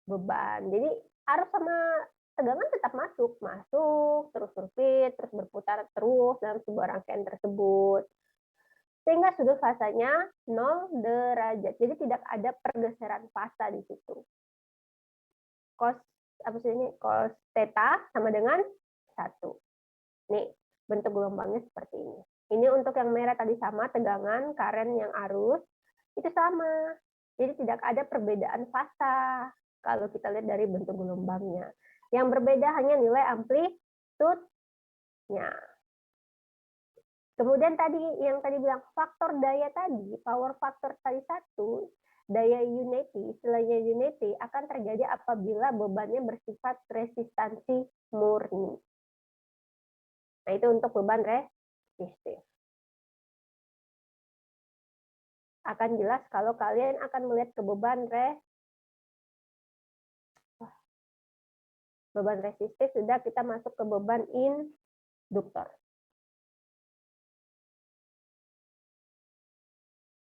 beban. Jadi arus sama tegangan tetap masuk, terus berbit, terus berputar terus dalam sebuah rangkaian tersebut. Sehingga sudut fasanya 0 derajat. Jadi tidak ada pergeseran fasa di situ. Cos cos theta sama dengan 1. Nih, bentuk gelombangnya seperti ini. Ini untuk yang merah tadi sama, tegangan, karen yang arus, itu sama. Jadi tidak ada perbedaan fasa kalau kita lihat dari bentuk gelombangnya. Yang berbeda hanya nilai amplitude-nya. Kemudian tadi yang tadi bilang faktor daya tadi, power factor tadi 1, daya unity, istilahnya unity akan terjadi apabila bebannya bersifat resistansi murni. Nah, itu untuk beban resistif. Akan jelas kalau kalian akan melihat ke beban resistif, sudah kita masuk ke beban induktor.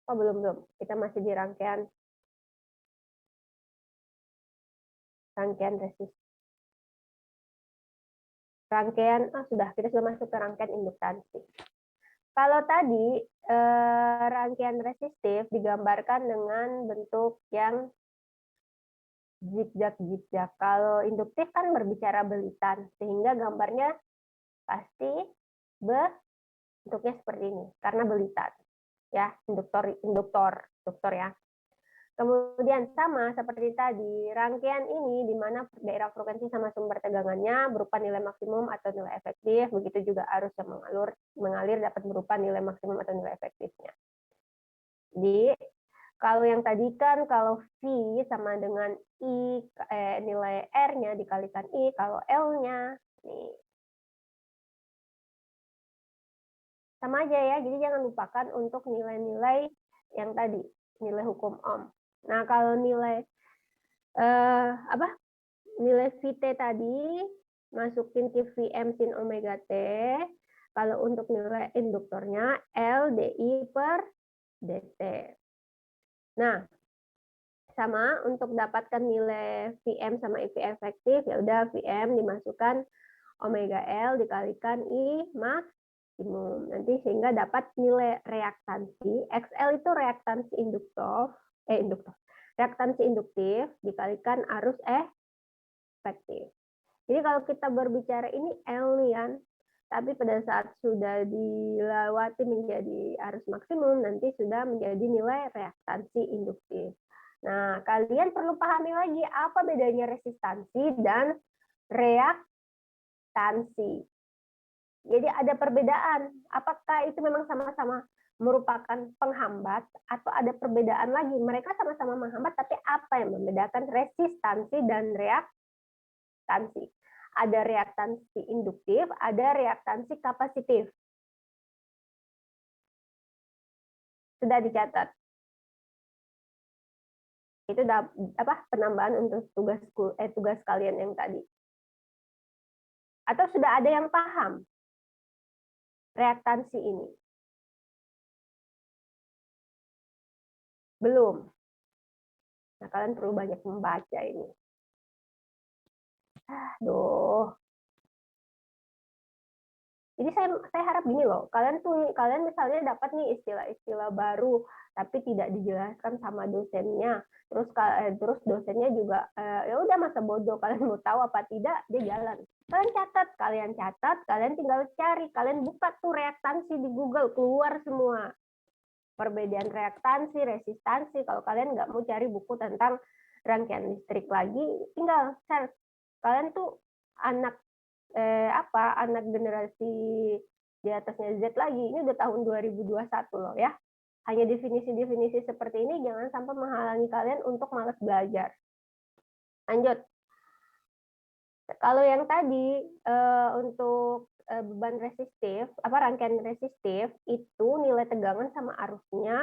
Oh, belum. Kita masih di rangkaian resistif. Kita sudah masuk ke rangkaian induktansi. Kalau tadi rangkaian resistif digambarkan dengan bentuk yang zigzag. Kalau induktif kan berbicara belitan, sehingga gambarnya pasti bentuknya seperti ini karena belitan. Ya, induktor ya. Kemudian sama seperti tadi, rangkaian ini di mana daerah frekuensi sama sumber tegangannya berupa nilai maksimum atau nilai efektif, begitu juga arus yang mengalir dapat berupa nilai maksimum atau nilai efektifnya. Jadi, kalau yang tadi kan kalau V sama dengan I, nilai R-nya dikalikan I, kalau L-nya, nih. Sama aja ya, jadi jangan lupakan untuk nilai-nilai yang tadi, nilai hukum Ohm. Nah, kalau nilai nilai Vt tadi masukin ke Vm sin omega T. Kalau untuk nilai induktornya L dI per dt. Nah, sama untuk dapatkan nilai Vm sama IV efektif, ya udah Vm dimasukkan omega L dikalikan I maksimum. Nanti sehingga dapat nilai reaktansi. XL itu reaktansi reaktansi induktif dikalikan arus efektif. Jadi kalau kita berbicara ini L-nian, tapi pada saat sudah dilewati menjadi arus maksimum, nanti sudah menjadi nilai reaktansi induktif. Nah, kalian perlu pahami lagi apa bedanya resistansi dan reaktansi. Jadi ada perbedaan. Apakah itu memang sama-sama merupakan penghambat atau ada perbedaan lagi? Mereka sama-sama menghambat, tapi apa yang membedakan resistansi dan reaktansi? Ada reaktansi induktif, ada reaktansi kapasitif. Sudah dicatat. Itu penambahan untuk tugas kalian yang tadi. Atau sudah ada yang paham reaktansi ini? Belum. Nah, kalian perlu banyak membaca ini. Aduh. Jadi saya harap gini loh, kalian misalnya dapat nih istilah-istilah baru, tapi tidak dijelaskan sama dosennya. Terus dosennya juga ya udah masa bodoh, kalian mau tahu apa tidak, dia jalan. Kalian catat, kalian tinggal cari, kalian buka tuh reaktansi di Google, keluar semua. Perbedaan reaktansi, resistansi. Kalau kalian nggak mau cari buku tentang rangkaian listrik lagi, tinggal search. Kalian tuh anak generasi di atasnya Z lagi. Ini udah tahun 2021 loh ya. Hanya definisi-definisi seperti ini jangan sampai menghalangi kalian untuk malas belajar. Lanjut. Kalau yang tadi untuk beban resistif, rangkaian resistif itu nilai tegangan sama arusnya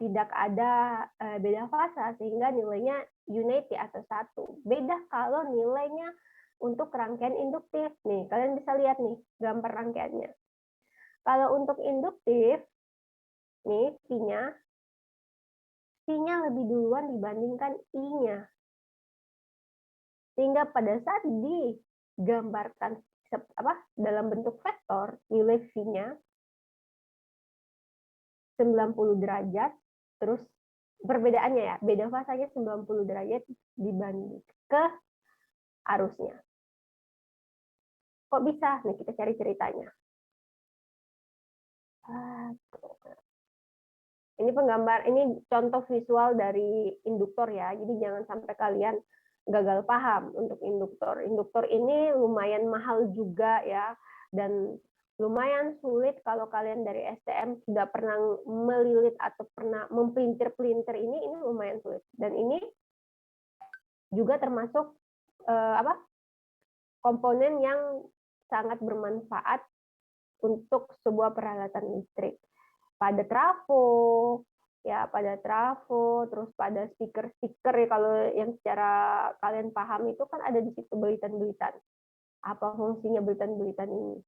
tidak ada beda fasa sehingga nilainya unity atau satu. Beda kalau nilainya untuk rangkaian induktif. Nih, kalian bisa lihat nih gambar rangkaiannya. Kalau untuk induktif, nih V-nya lebih duluan dibandingkan I-nya. Sehingga pada saat digambarkan dalam bentuk vektor, nilai V-nya 90 derajat, terus perbedaannya ya, beda fasanya 90 derajat dibanding ke arusnya. Kok bisa? Nih kita cari ceritanya. Ini contoh visual dari induktor ya. Jadi jangan sampai kalian gagal paham untuk induktor. Induktor ini lumayan mahal juga ya, dan lumayan sulit kalau kalian dari STM sudah pernah melilit atau pernah mempelintir-pelintir ini lumayan sulit. Dan ini juga termasuk komponen yang sangat bermanfaat untuk sebuah peralatan listrik. Pada trafo, terus pada stiker-stiker ya, kalau yang secara kalian paham itu kan ada di situ belitan-belitan. Apa fungsinya belitan-belitan ini?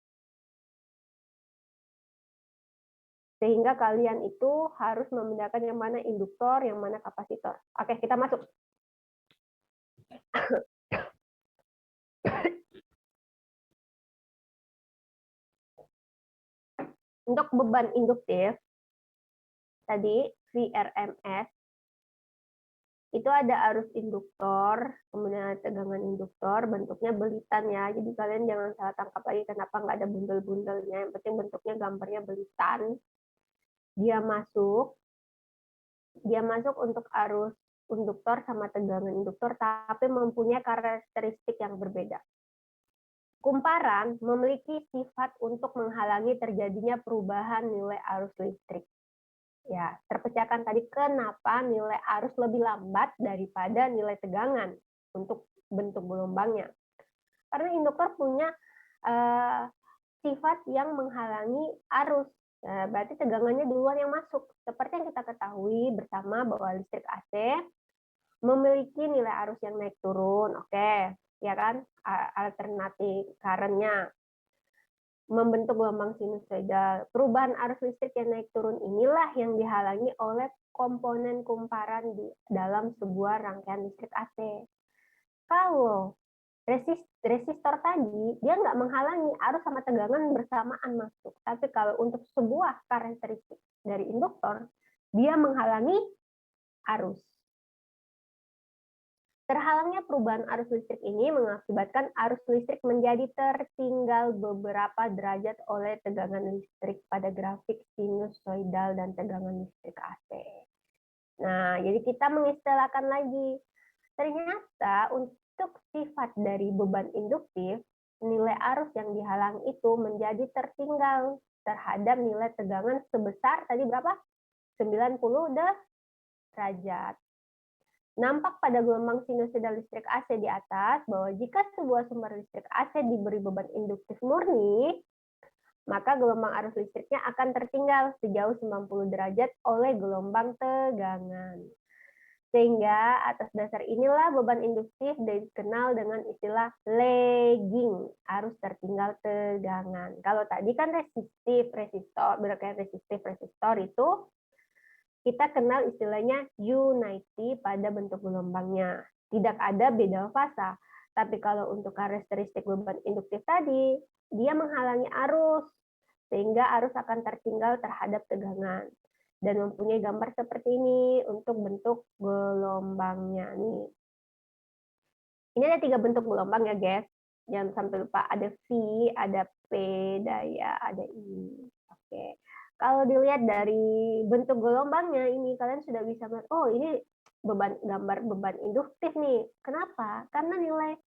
Sehingga kalian itu harus membedakan yang mana induktor, yang mana kapasitor. Oke, kita masuk. Untuk beban induktif, tadi VRMS, itu ada arus induktor, kemudian ada tegangan induktor, bentuknya belitan ya. Jadi kalian jangan salah tangkap lagi kenapa nggak ada bundel-bundelnya. Yang penting bentuknya gambarnya belitan. Dia masuk untuk arus induktor sama tegangan induktor, tapi mempunyai karakteristik yang berbeda. Kumparan memiliki sifat untuk menghalangi terjadinya perubahan nilai arus listrik. Ya, terpecahkan tadi kenapa nilai arus lebih lambat daripada nilai tegangan untuk bentuk gelombangnya. Karena induktor punya sifat yang menghalangi arus. Berarti tegangannya duluan yang masuk. Seperti yang kita ketahui bersama bahwa listrik AC memiliki nilai arus yang naik turun. Oke, ya kan? Alternatif current-nya membentuk gelombang sinusoidal. Perubahan arus listrik yang naik turun inilah yang dihalangi oleh komponen kumparan di dalam sebuah rangkaian listrik AC. Kalau resistor tadi, dia nggak menghalangi arus sama tegangan bersamaan masuk. Tapi kalau untuk sebuah karakteristik dari induktor, dia menghalangi arus. Terhalangnya perubahan arus listrik ini mengakibatkan arus listrik menjadi tertinggal beberapa derajat oleh tegangan listrik pada grafik sinusoidal dan tegangan listrik AC. Nah, jadi kita mengistilahkan lagi. Ternyata untuk sifat dari beban induktif, nilai arus yang dihalang itu menjadi tertinggal terhadap nilai tegangan sebesar tadi berapa? 90 derajat. Nampak pada gelombang sinusoidal listrik AC di atas bahwa jika sebuah sumber listrik AC diberi beban induktif murni, maka gelombang arus listriknya akan tertinggal sejauh 90 derajat oleh gelombang tegangan. Sehingga atas dasar inilah beban induktif dikenal dengan istilah lagging, arus tertinggal tegangan. Kalau tadi kan resistor, berkaitan resistor itu kita kenal istilahnya unity pada bentuk gelombangnya. Tidak ada beda fasa. Tapi kalau untuk karakteristik beban induktif tadi, dia menghalangi arus, sehingga arus akan tertinggal terhadap tegangan. Dan mempunyai gambar seperti ini untuk bentuk gelombangnya. Nih. Ini ada 3 bentuk gelombang ya, guys. Jangan sampai lupa, ada V, ada P daya, ada I. Oke. Kalau dilihat dari bentuk gelombangnya ini, kalian sudah bisa melihat, oh ini gambar beban induktif nih. Kenapa? Karena nilai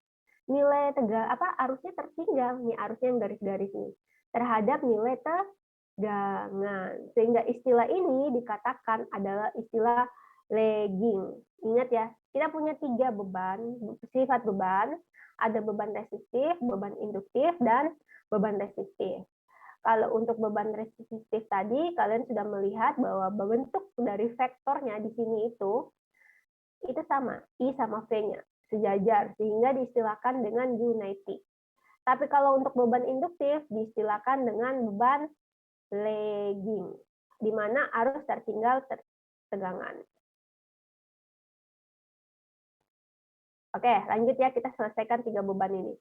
arusnya tertinggal, nih arusnya yang garis-garis nih, terhadap nilai tegangan. Sehingga istilah ini dikatakan adalah istilah lagging. Ingat ya, kita punya 3 beban, sifat beban, ada beban resistif, beban induktif, dan beban resistif. Kalau untuk beban resistif tadi, kalian sudah melihat bahwa bentuk dari vektornya di sini itu sama, I sama V-nya, sejajar, sehingga diistilahkan dengan unity. Tapi kalau untuk beban induktif, diistilahkan dengan beban lagging, di mana arus tertinggal tegangan. Oke, lanjut ya, kita selesaikan 3 beban ini.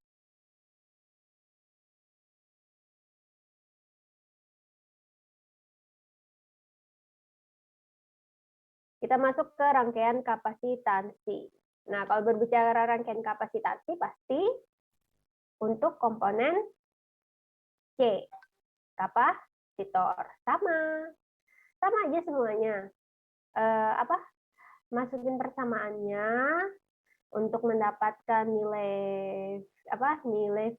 Kita masuk ke rangkaian kapasitansi. Nah, kalau berbicara rangkaian kapasitansi, pasti untuk komponen C, kapasitor. Sama aja semuanya. Masukin persamaannya untuk mendapatkan nilai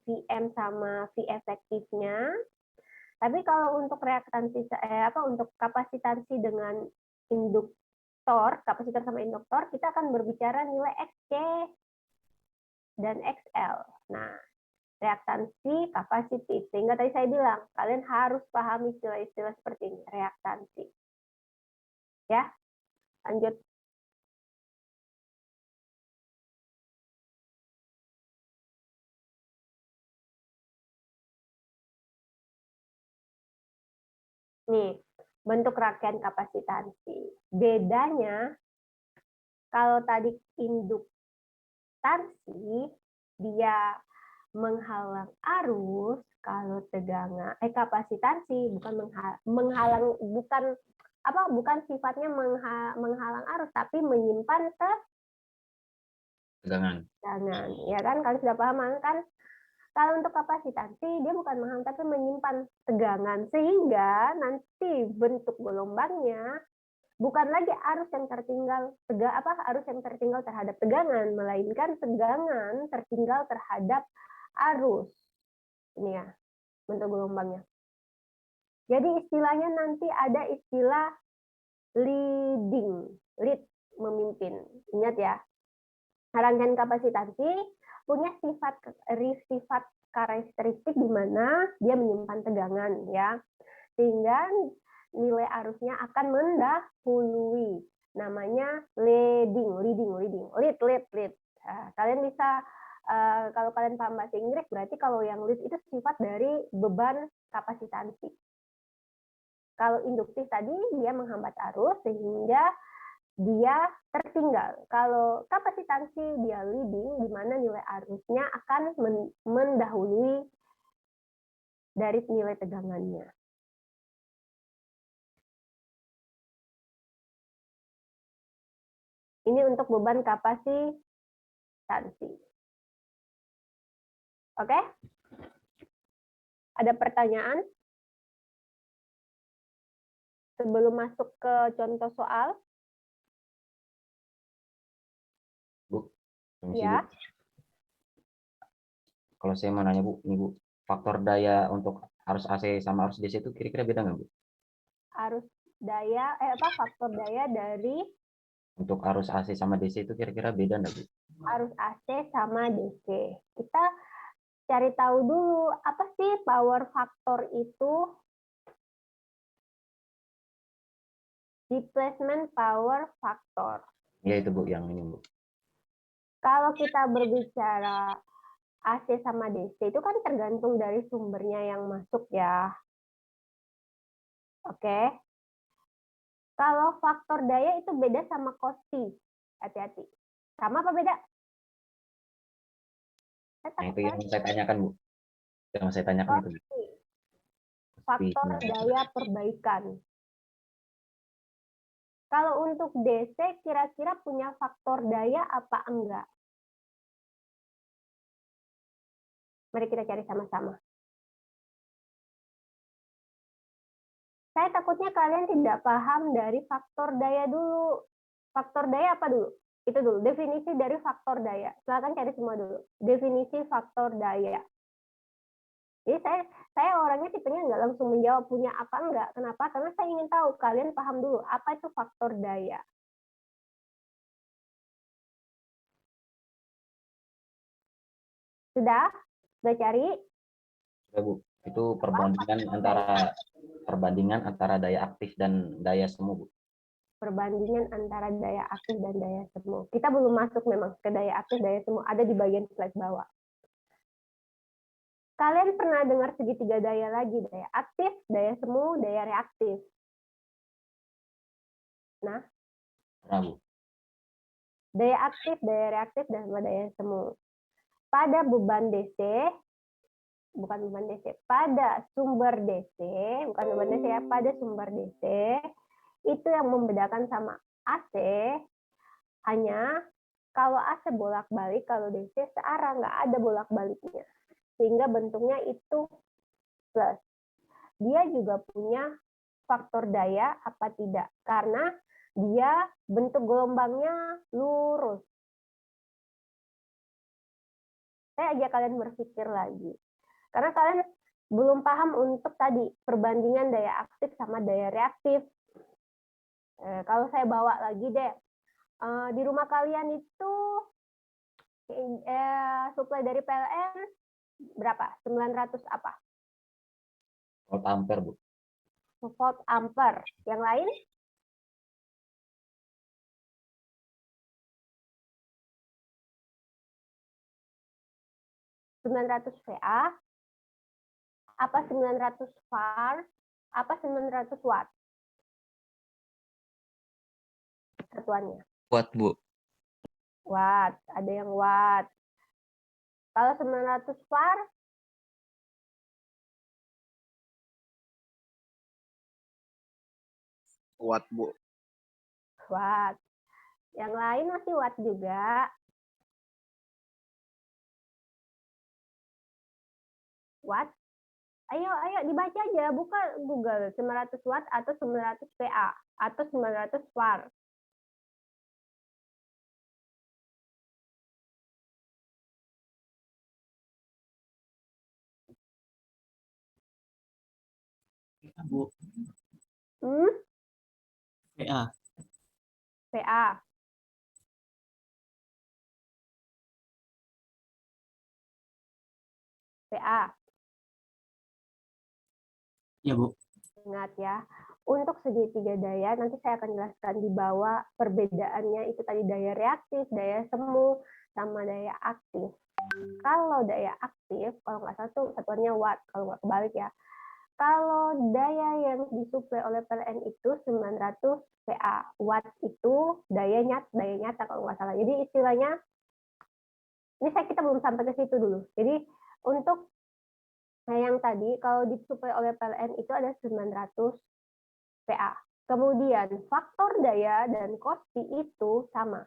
Vm sama V efektifnya. Tapi kalau untuk reaktansi untuk kapasitansi dengan kapasitor sama induktor, kita akan berbicara nilai Xc dan Xl. Nah, reaktansi kapasitif. Sehingga tadi saya bilang, kalian harus pahami istilah-istilah seperti ini, reaktansi. Ya, lanjut. Nih, bentuk rangkaian kapasitansi. Bedanya, kalau tadi induktansi, dia menghalang arus, kalau kapasitansi bukan menghalang, bukan sifatnya menghalang arus, tapi menyimpan Tegangan. Ya kan, kalian sudah paham kan? Kalau untuk kapasitansi, dia bukan menghalang, tapi menyimpan tegangan, sehingga nanti bentuk gelombangnya bukan lagi arus yang tertinggal terhadap tegangan, melainkan tegangan tertinggal terhadap arus. Ini ya, bentuk gelombangnya. Jadi istilahnya nanti ada istilah lead, memimpin. Ingat ya, rangkaian kapasitansi punya sifat karakteristik di mana dia menyimpan tegangan, ya, sehingga nilai arusnya akan mendahului. Namanya lead. Nah, kalian bisa kalau kalian paham bahasa Inggris, berarti kalau yang lead itu sifat dari beban kapasitansi. Kalau induktif tadi dia menghambat arus sehingga dia tertinggal. Kalau kapasitansi dia leading, di mana nilai arusnya akan mendahului dari nilai tegangannya. Ini untuk beban kapasitansi. Oke? Ada pertanyaan? Sebelum masuk ke contoh soal? Bu, permisi, Ya. Bu. Kalau saya mau nanya, Bu, ini Bu, faktor daya untuk arus AC sama arus DC itu kira-kira beda nggak, Bu? Faktor daya dari Untuk arus AC sama DC itu kira-kira beda nggak, Bu? arus AC sama DC. Kita cari tahu dulu, apa sih power factor itu? Displacement power factor. Ya itu, Bu, yang ini, Bu. Kalau kita berbicara AC sama DC itu kan tergantung dari sumbernya yang masuk ya. Oke. Kalau faktor daya itu beda sama Cospi. Hati-hati. Sama apa beda? Nah, itu yang saya tanyakan, Bu. Yang saya tanyakan itu, Bu. Faktor daya perbaikan. Kalau untuk DC kira-kira punya faktor daya apa enggak? Mari kita cari sama-sama. Saya takutnya kalian tidak paham dari faktor daya dulu. Faktor daya apa dulu? Itu dulu, definisi dari faktor daya. Silakan cari semua dulu. Definisi faktor daya. Jadi saya orangnya tipenya nggak langsung menjawab punya apa enggak. Kenapa? Karena saya ingin tahu kalian paham dulu apa itu faktor daya. Sudah? Sudah cari? Sudah, Bu. Itu perbandingan antara daya aktif dan daya semu, Bu. Perbandingan antara daya aktif dan daya semu. Kita belum masuk memang ke daya aktif, daya semu. Ada di bagian slide bawah. Kalian pernah dengar segitiga daya lagi, daya aktif, daya semu, daya reaktif. Nah, Pernah, Bu. daya aktif, daya reaktif, dan daya semu. Pada beban DC, bukan beban DC, pada sumber DC, bukan beban DC ya, pada sumber DC, itu yang membedakan sama AC, hanya kalau AC bolak-balik, kalau DC searah, nggak ada bolak-baliknya. Sehingga bentuknya itu plus. Dia juga punya faktor daya apa tidak? Karena dia bentuk gelombangnya lurus. Saya ajak kalian berpikir lagi. Karena kalian belum paham untuk tadi perbandingan daya aktif sama daya reaktif. Kalau saya bawa lagi deh, di rumah kalian itu suplai dari PLN berapa? 900 apa? Volt ampere, Bu. Volt ampere. Yang lain? VA, apa 900 var, apa 900 watt satuannya? Watt, Bu. Watt, ada yang watt. Kalau 900 var, Watt, Bu. watt. Yang lain masih watt juga. Watt. Ayo dibaca aja, buka Google 900 watt atau 900 VA atau 900 var. Bu. VA. VA. VA. Ya, Bu. Ingat ya, untuk segitiga daya, nanti saya akan jelaskan di bawah perbedaannya itu tadi daya reaktif, daya semu, sama daya aktif. Kalau daya aktif, kalau nggak salah tuh satuannya watt, kalau nggak kebalik ya. Kalau daya yang disuplai oleh PLN itu 900 VA. Watt itu daya nyata kalau nggak salah. Jadi istilahnya, ini kita belum sampai ke situ dulu. Jadi untuk yang tadi, kalau disuplai oleh PLN itu ada 900 VA. Kemudian faktor daya dan Kospi itu sama.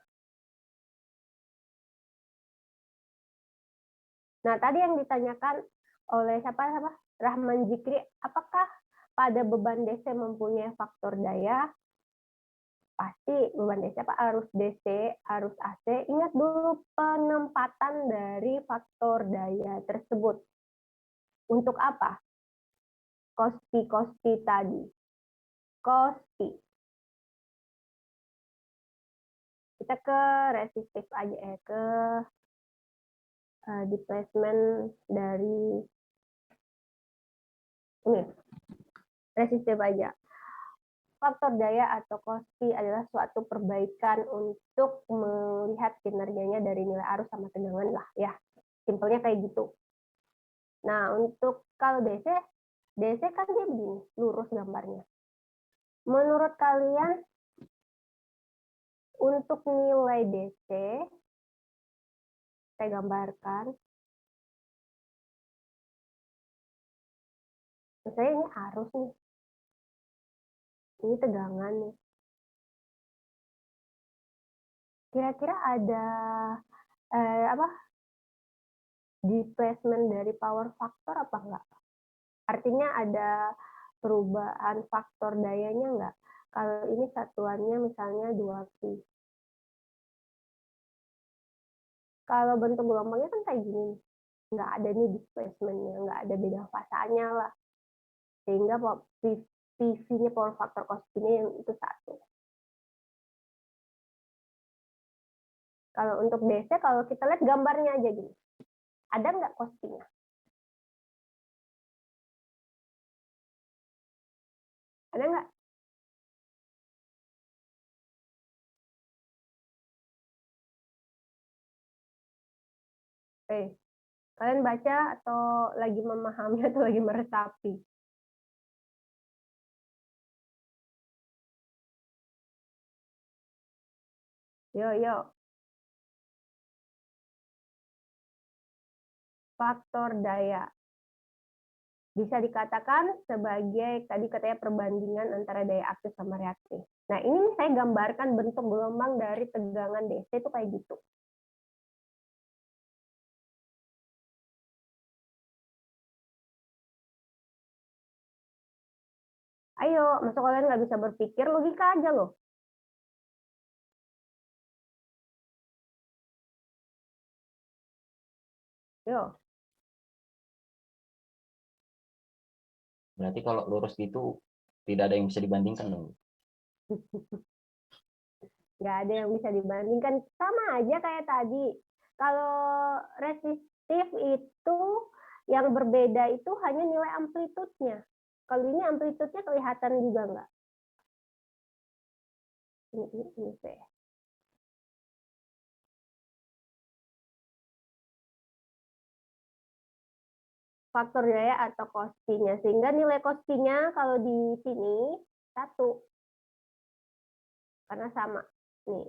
Nah, tadi yang ditanyakan oleh siapa? Rahman Jikri, apakah pada beban DC mempunyai faktor daya? Pasti beban DC apa? Arus DC, arus AC. Ingat dulu penempatan dari faktor daya tersebut. Untuk apa? Kospi tadi. Kospi. Kita ke resistif aja ya, ke displacement dari ini. Resistif aja. Faktor daya atau Kospi adalah suatu perbaikan untuk melihat kinerjanya dari nilai arus sama tegangan lah ya. Simpelnya kayak gitu. Nah, untuk kalau DC kan dia begini, lurus gambarnya. Menurut kalian untuk nilai DC, saya gambarkan. Misalnya ini arus nih. Ini tegangan nih. Kira-kira ada displacement dari power factor apa enggak? Artinya ada perubahan faktor dayanya enggak? Kalau ini satuannya misalnya 2Q. Kalau bentuk gelombangnya kan kayak gini. Enggak ada nih displacement-nya, enggak ada beda fasanya lah. Sehingga PV-nya power factor Kospi-nya itu 1. Kalau untuk DC, kalau kita lihat gambarnya aja gini. Ada nggak costinya? Ada nggak? Kalian baca atau lagi memahami atau lagi meresapi? Yuk. Faktor daya. Bisa dikatakan sebagai tadi katanya perbandingan antara daya aktif sama reaktif. Nah, ini saya gambarkan bentuk gelombang dari tegangan DC itu kayak gitu. Ayo, masuk kalian nggak bisa berpikir, logika aja loh. Yuk. Berarti kalau lurus gitu tidak ada yang bisa dibandingkan dong. Nggak ada yang bisa dibandingkan, sama aja kayak tadi. Kalau resistif itu yang berbeda itu hanya nilai amplitudenya. Kalau ini amplitudenya kelihatan juga nggak? Ini V. Faktor daya atau kostinya, sehingga nilai kostinya kalau di sini 1 karena sama nih,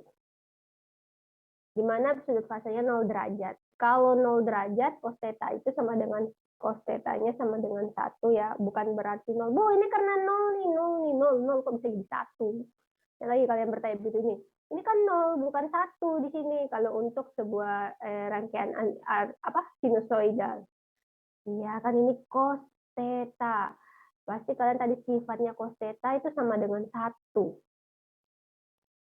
dimana sudut fasenya 0 derajat. Kalau 0 derajat cos theta itu sama dengan cos theta-nya sama dengan 1 ya, bukan berarti 0. Bu, ini karena 0 nih, 0 kok bisa jadi 1. Ya, lagi kalian bertanya begitu ini kan 0 bukan 1 di sini kalau untuk sebuah rangkaian sinusoidal. Iya kan ini cos theta. Pasti kalian tadi sifatnya cos theta itu sama dengan 1.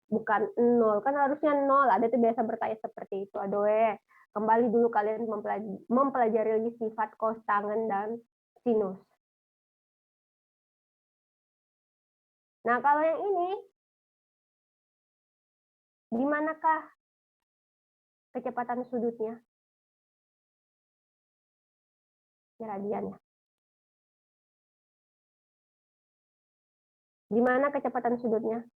Bukan 0. Kan harusnya 0. Ada tuh biasa bertanya seperti itu. Aduh kembali dulu kalian mempelajari lagi sifat cos tangen dan sinus. Nah, kalau yang ini di manakah kecepatan sudutnya? Radian ya. Di mana kecepatan sudutnya?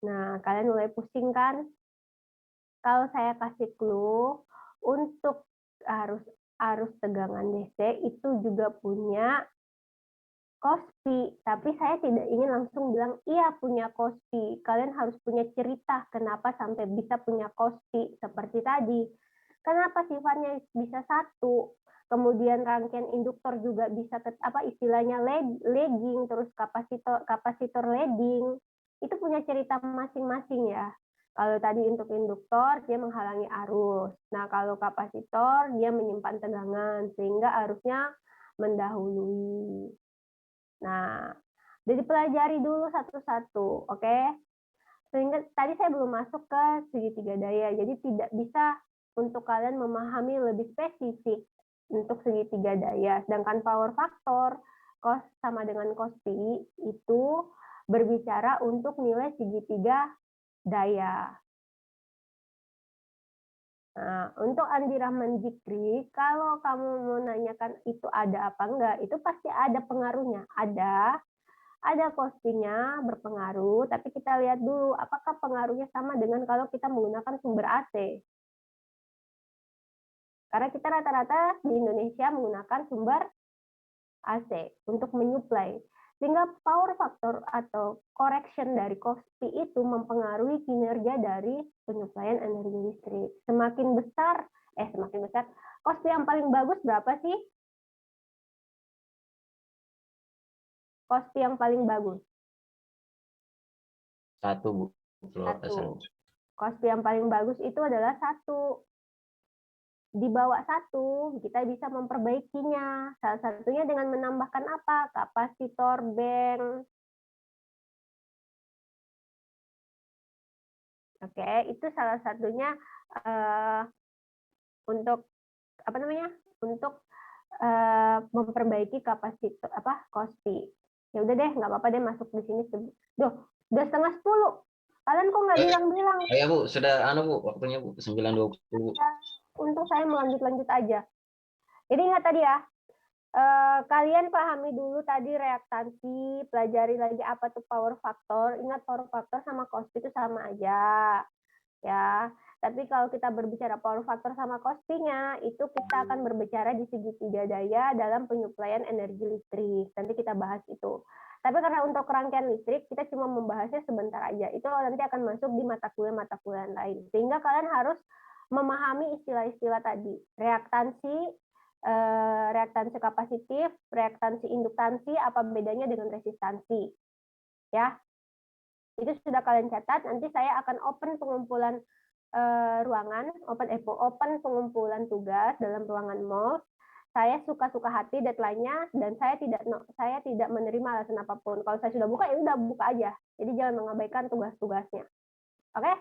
Nah, kalian mulai pusing kan? Kalau saya kasih clue, untuk arus tegangan DC itu juga punya cos-pi, tapi saya tidak ingin langsung bilang iya punya cos-pi. Kalian harus punya cerita kenapa sampai bisa punya cos-pi seperti tadi. Kenapa sifatnya bisa 1? Kemudian rangkaian induktor juga bisa istilahnya lagging, terus kapasitor lagging. Itu punya cerita masing-masing ya. Kalau tadi untuk induktor dia menghalangi arus. Nah, kalau kapasitor dia menyimpan tegangan sehingga arusnya mendahului. Nah, jadi pelajari dulu satu-satu, oke? Sehingga tadi saya belum masuk ke segitiga daya, jadi tidak bisa untuk kalian memahami lebih spesifik untuk segitiga daya. Sedangkan power factor cos sama dengan cos pi itu berbicara untuk nilai segitiga daya. Nah, untuk Andi Rahman Jikri, kalau kamu mau nanyakan itu ada apa enggak, itu pasti ada pengaruhnya. Ada costingnya berpengaruh, tapi kita lihat dulu apakah pengaruhnya sama dengan kalau kita menggunakan sumber AC. Karena kita rata-rata di Indonesia menggunakan sumber AC untuk menyuplai. Sehingga power factor atau correction dari cos-pi itu mempengaruhi kinerja dari penyuplaian energi listrik. Semakin besar, cos-pi yang paling bagus berapa sih? Cos-pi yang paling bagus? 1, Bu. 1. Cos-pi yang paling bagus itu adalah 1. Di bawah 1 kita bisa memperbaikinya. Salah satunya dengan menambahkan apa? Kapasitor bank. Oke, itu salah satunya untuk Untuk memperbaiki kapasitor Kospi. Ya udah deh, nggak apa-apa deh masuk di sini. Duh, udah 9:30. Kalian kok nggak bilang-bilang? Oh ya Bu, sudah Bu, waktunya Bu, 9:20 Bu. Untuk saya melanjut-lanjut aja. Jadi ingat tadi ya, kalian pahami dulu tadi reaktansi, pelajari lagi apa tuh power factor. Ingat power factor sama Kospi itu sama aja. Ya, tapi kalau kita berbicara power factor sama Kospi-nya, itu kita akan berbicara di segitiga daya dalam penyuplaian energi listrik. Nanti kita bahas itu. Tapi karena untuk rangkaian listrik, kita cuma membahasnya sebentar aja. Itu nanti akan masuk di mata kuliah lain. Sehingga kalian harus memahami istilah-istilah tadi. Reaktansi kapasitif, reaktansi induktansi, apa bedanya dengan resistansi. Ya, itu sudah kalian catat. Nanti saya akan open pengumpulan ruangan, open pengumpulan tugas dalam ruangan MOS. Saya suka-suka hati deadline-nya, dan saya tidak menerima alasan apapun. Kalau saya sudah buka, ya udah buka aja. Jadi jangan mengabaikan tugas-tugasnya. Oke?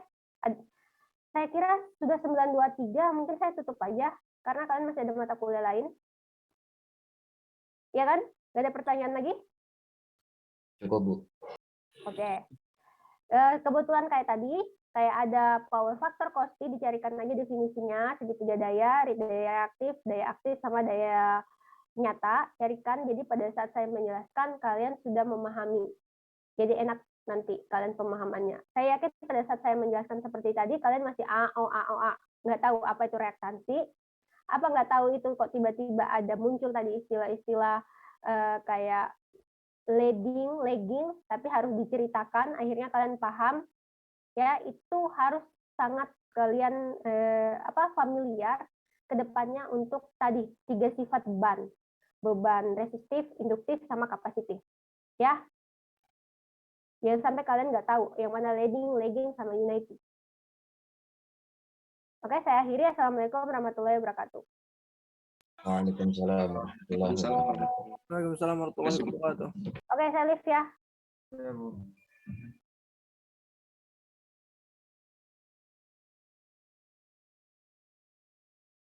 Saya kira sudah 9:23, mungkin saya tutup aja, karena kalian masih ada mata kuliah lain. Ya kan? Gak ada pertanyaan lagi? Cukup Bu. Oke. Kebetulan kayak tadi, kayak ada power factor Kospi, dicarikan aja definisinya, segitiga daya, daya aktif, sama daya nyata, carikan. Jadi pada saat saya menjelaskan, kalian sudah memahami. Jadi enak nanti kalian pemahamannya. Saya yakin pada saat saya menjelaskan seperti tadi, kalian masih A. Nggak tahu apa itu reaktansi, apa nggak tahu itu kok tiba-tiba ada muncul tadi istilah-istilah kayak lagging, tapi harus diceritakan, akhirnya kalian paham. Ya, itu harus sangat kalian familiar ke depannya untuk tadi 3 sifat beban resistif, induktif, sama kapasitif. Ya, jangan sampai kalian nggak tahu yang mana lagging, sama united. Oke, saya akhiri. Assalamualaikum warahmatullahi wabarakatuh. Waalaikumsalam warahmatullahi wabarakatuh. Waalaikumsalam warahmatullahi wabarakatuh. Oke, saya lift ya. Ya, Bu.